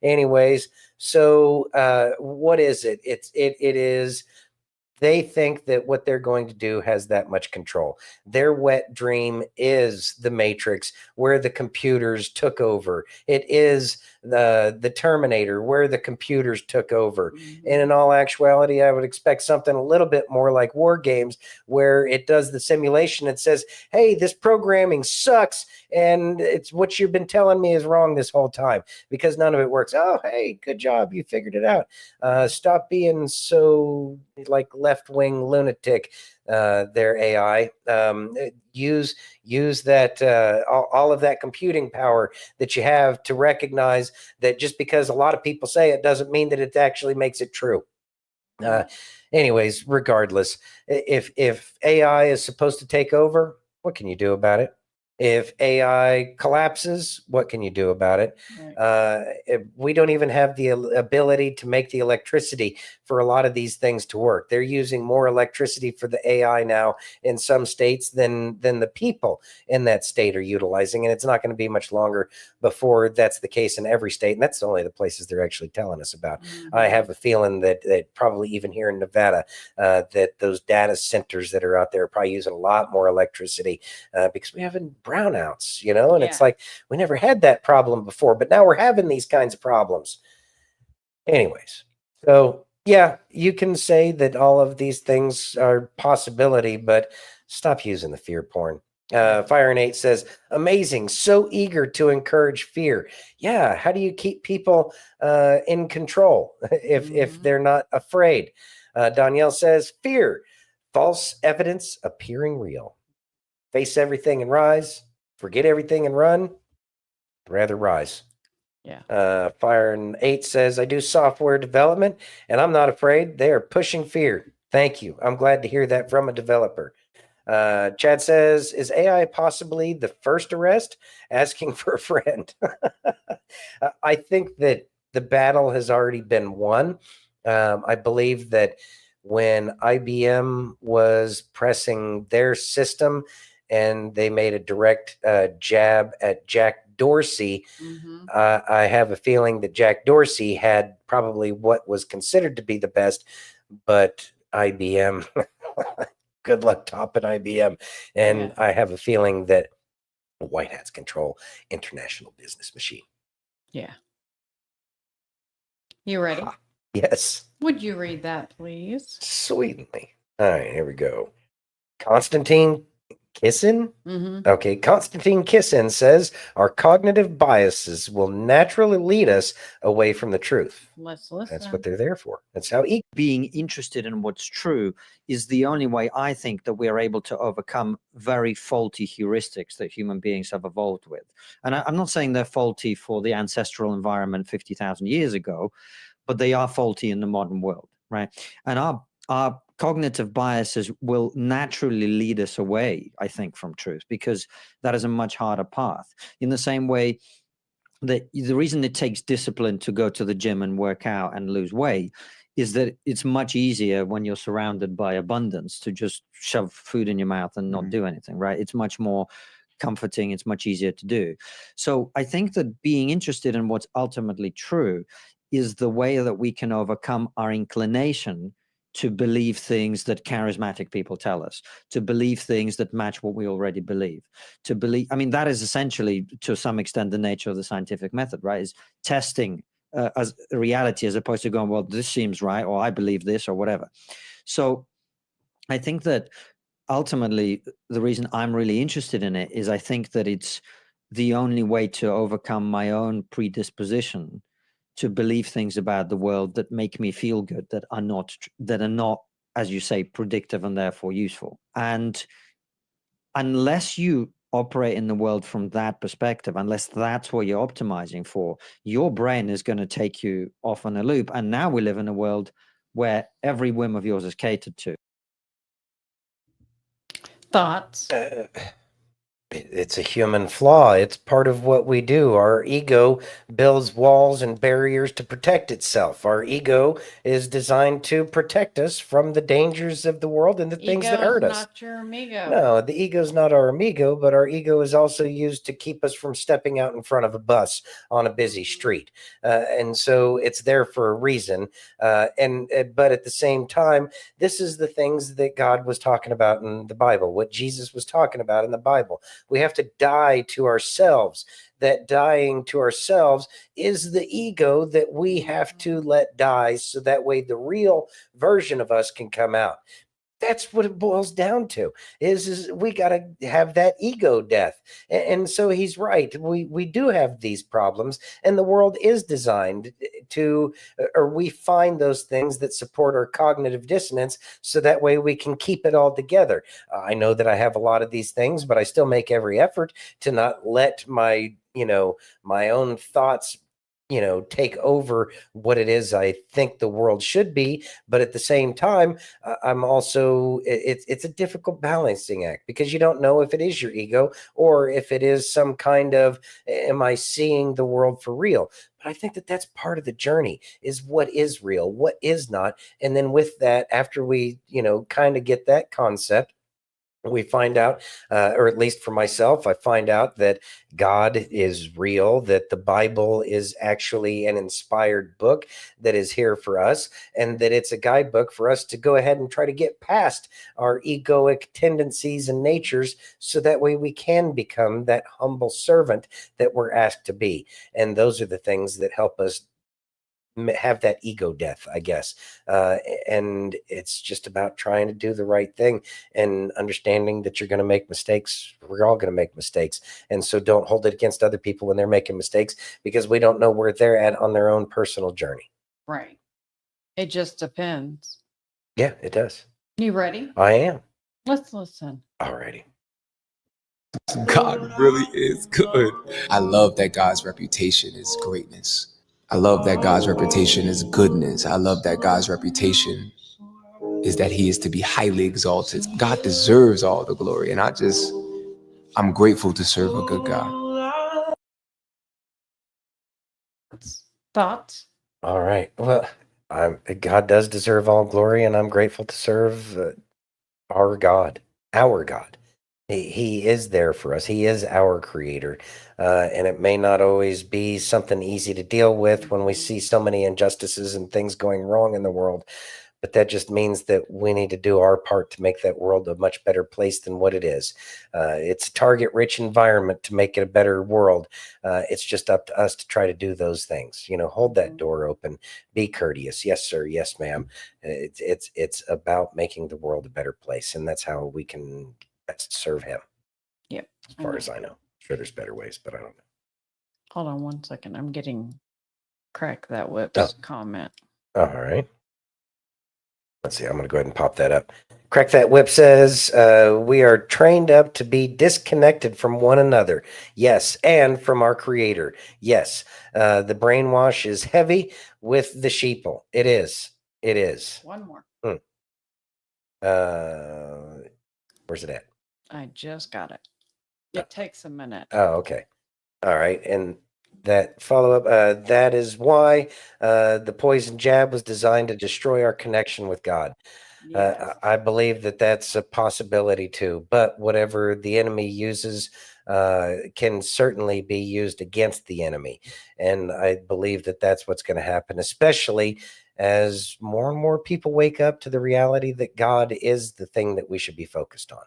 Anyways, so what is it? It is. They think that what they're going to do has that much control. Their wet dream is the Matrix, where the computers took over. It is the Terminator, where the computers took over. And in all actuality, I would expect something a little bit more like War Games, where it does the simulation and says, hey, this programming sucks, and it's what you've been telling me is wrong this whole time, because none of it works. Oh, hey, good job. You figured it out. Stop being so like left-wing lunatic, their AI. Use that all of that computing power that you have to recognize that just because a lot of people say it doesn't mean that it actually makes it true. Anyways, regardless, if AI is supposed to take over, what can you do about it? If AI collapses, what can you do about it? We don't even have the ability to make the electricity for a lot of these things to work. They're using more electricity for the AI now in some states than the people in that state are utilizing. And it's not going to be much longer before that's the case in every state. And that's only the places they're actually telling us about. I have a feeling that probably even here in Nevada, that those data centers that are out there are probably using a lot more electricity because we haven't brownouts, and it's like we never had that problem before, but now we're having these kinds of problems. Anyways, so yeah, you can say that all of these things are possibility, but stop using the fear porn. Fire Nate says, amazing, so eager to encourage fear. Yeah, how do you keep people in control if they're not afraid? Danielle says, fear, false evidence appearing real. Face everything and rise. Forget everything and run. Rather rise. Yeah. Fire 8 says, I do software development and I'm not afraid. They are pushing fear. Thank you. I'm glad to hear that from a developer. Chad says, is AI possibly the first arrest? Asking for a friend. I think that the battle has already been won. I believe that when IBM was pressing their system and they made a direct jab at Jack Dorsey. Mm-hmm. I have a feeling that Jack Dorsey had probably what was considered to be the best, but IBM, good luck topping IBM. And Yeah. I have a feeling that white hats control international business machine. Yeah. You ready? Yes. Would you read that, please? Sweetly. All right, here we go. Constantine Kissin? Mm-hmm. Okay, Constantine Kissin says our cognitive biases will naturally lead us away from the truth. Let's listen. That's what they're there for. That's how being interested in what's true is the only way I think that we're able to overcome very faulty heuristics that human beings have evolved with. And I'm not saying they're faulty for the ancestral environment 50,000 years ago, but they are faulty in the modern world, right? And our cognitive biases will naturally lead us away, I think, from truth, because that is a much harder path. In the same way, the reason it takes discipline to go to the gym and work out and lose weight is that it's much easier when you're surrounded by abundance to just shove food in your mouth and not do anything, right? It's much more comforting. It's much easier to do. So I think that being interested in what's ultimately true is the way that we can overcome our inclination to believe things that charismatic people tell us, to believe things that match what we already believe, to believe, I mean, that is essentially, to some extent, the nature of the scientific method, right? Is testing as reality as opposed to going, well, this seems right, or I believe this, or whatever. So I think that ultimately, the reason I'm really interested in it is I think that it's the only way to overcome my own predisposition to believe things about the world that make me feel good, that are not, as you say, predictive and therefore useful. And unless you operate in the world from that perspective, unless that's what you're optimizing for, your brain is going to take you off on a loop. And now we live in a world where every whim of yours is catered to. Thoughts? It's a human flaw. It's part of what we do. Our ego builds walls and barriers to protect itself. Our ego is designed to protect us from the dangers of the world and the things that hurt us. Not your amigo. No, the ego's not our amigo, but our ego is also used to keep us from stepping out in front of a bus on a busy street. And so it's there for a reason. But at the same time, this is the things that God was talking about in the Bible, what Jesus was talking about in the Bible. We have to die to ourselves. That dying to ourselves is the ego that we have to let die so that way the real version of us can come out. That's what it boils down to is we got to have that ego death. And so he's right. We do have these problems, and the world is designed to, or we find those things that support our cognitive dissonance so that way we can keep it all together. I know that I have a lot of these things, but I still make every effort to not let my own thoughts take over what it is I think the world should be. But at the same time, I'm also, it's a difficult balancing act because you don't know if it is your ego or if it is some kind of, am I seeing the world for real? But I think that that's part of the journey is what is real, what is not. And then with that, after we, kind of get that concept, we find out, or at least for myself, I find out that God is real, that the Bible is actually an inspired book that is here for us, and that it's a guidebook for us to go ahead and try to get past our egoic tendencies and natures so that way we can become that humble servant that we're asked to be. And those are the things that help us have that ego death, I guess. And it's just about trying to do the right thing and understanding that you're going to make mistakes. We're all going to make mistakes. And so don't hold it against other people when they're making mistakes because we don't know where they're at on their own personal journey. Right. It just depends. Yeah, it does. You ready? I am. Let's listen. Alrighty. God really is good. I love that God's reputation is greatness. I love that God's reputation is goodness. I love that God's reputation is that he is to be highly exalted. God deserves all the glory. And I'm grateful to serve a good God. Thoughts? All right. Well, God does deserve all glory, and I'm grateful to serve our God. He is there for us. He is our creator. And it may not always be something easy to deal with when we see so many injustices and things going wrong in the world. But that just means that we need to do our part to make that world a much better place than what it is. It's a target-rich environment to make it a better world. It's just up to us to try to do those things. Hold that door open. Be courteous. Yes, sir. Yes, ma'am. It's about making the world a better place, and that's how we can best serve him. Yep. As far as I know. Sure, there's better ways, but I don't know. Hold on one second. I'm getting Crack That Whip's comment. All right. Let's see. I'm going to go ahead and pop that up. Crack That Whip says, we are trained up to be disconnected from one another. Yes. And from our creator. Yes. The brainwash is heavy with the sheeple. It is. It is. One more. Where's it at? I just got it. It takes a minute. Oh, okay. All right. And that follow-up, that is why the poison jab was designed to destroy our connection with God. I believe that that's a possibility too, but whatever the enemy uses can certainly be used against the enemy. And I believe that that's what's going to happen, especially as more and more people wake up to the reality that God is the thing that we should be focused on.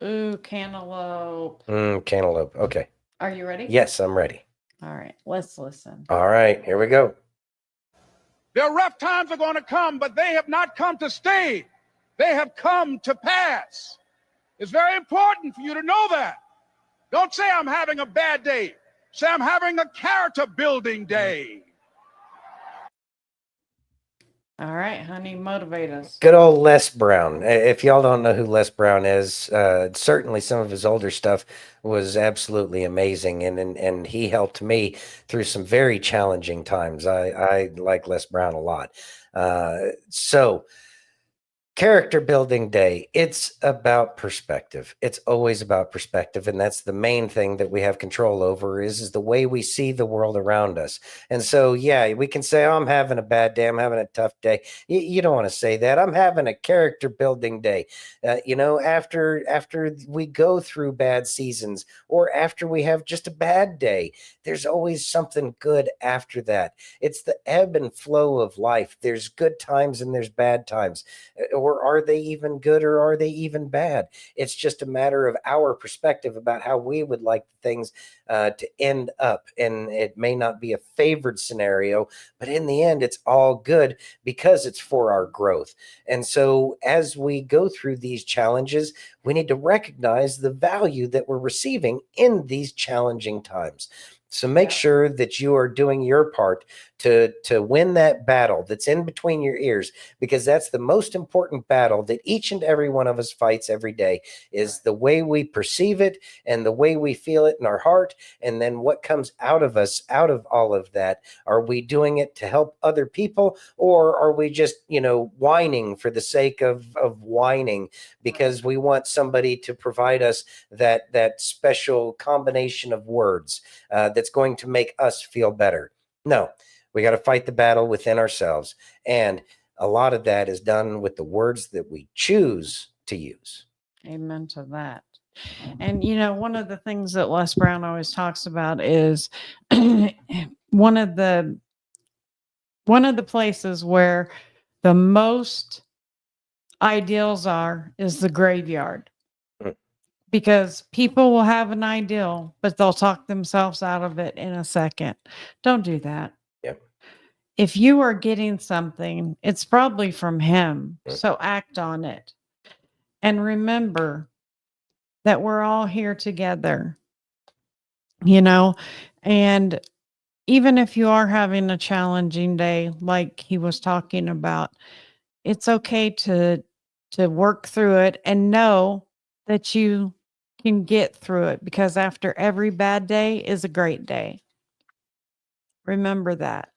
Ooh, cantaloupe. Cantaloupe. Okay. Are you ready? Yes, I'm ready. All right, let's listen. All right, here we go. Their rough times are going to come, but they have not come to stay. They have come to pass. It's very important for you to know that. Don't say I'm having a bad day. Say I'm having a character building day. All right, honey, motivate us. Good old Les Brown. If y'all don't know who Les Brown is, certainly some of his older stuff was absolutely amazing, and he helped me through some very challenging times. I like Les Brown a lot. So character building day, it's about perspective. It's always about perspective, and that's the main thing that we have control over is the way we see the world around us. And so yeah, we can say, oh, I'm having a bad day, I'm having a tough day. You don't want to say that. I'm having a character building day. After we go through bad seasons, or after we have just a bad day, there's always something good after that. It's the ebb and flow of life. There's good times and there's bad times. Or are they even good, or are they even bad? It's just a matter of our perspective about how we would like things to end up. And it may not be a favored scenario, but in the end, it's all good because it's for our growth. And so as we go through these challenges, we need to recognize the value that we're receiving in these challenging times. So make sure that you are doing your part to win that battle that's in between your ears, because that's the most important battle that each and every one of us fights every day, is the way we perceive it and the way we feel it in our heart. And then what comes out of us, out of all of that, are we doing it to help other people, or are we just, whining for the sake of whining because we want somebody to provide us that special combination of words that's going to make us feel better? No, we got to fight the battle within ourselves. And a lot of that is done with the words that we choose to use. Amen to that. And, one of the things that Les Brown always talks about is one of the places where the most ideals is the graveyard. Because people will have an ideal, but they'll talk themselves out of it in a second. Don't do that. Yep. If you are getting something, it's probably from him. So act on it. And remember that we're all here together, and even if you are having a challenging day, like he was talking about, it's okay to work through it and know that you can get through it, because after every bad day is a great day. Remember that.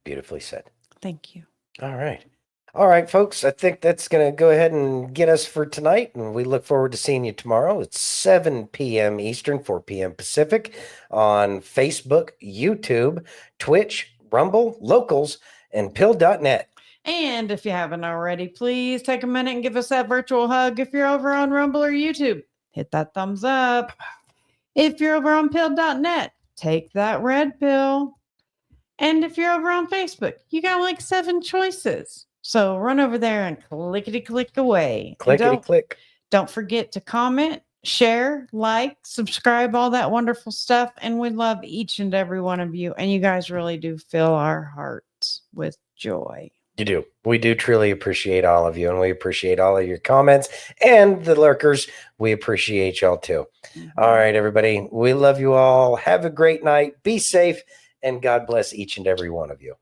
Beautifully said. Thank you. All right, folks. I think that's going to go ahead and get us for tonight. And we look forward to seeing you tomorrow. It's 7 p.m. Eastern, 4 p.m. Pacific on Facebook, YouTube, Twitch, Rumble, Locals, and Pill.net. And if you haven't already, please take a minute and give us that virtual hug. If you're over on Rumble or YouTube, hit that thumbs up. If you're over on pill.net, take that red pill. And if you're over on Facebook, you got like 7 choices. So run over there and clickety-click away. Clickety-click. Don't forget to comment, share, like, subscribe, all that wonderful stuff. And we love each and every one of you. And you guys really do fill our hearts with joy. You do. We do truly appreciate all of you, and we appreciate all of your comments and the lurkers. We appreciate y'all too. All right, everybody. We love you all. Have a great night. Be safe, and God bless each and every one of you.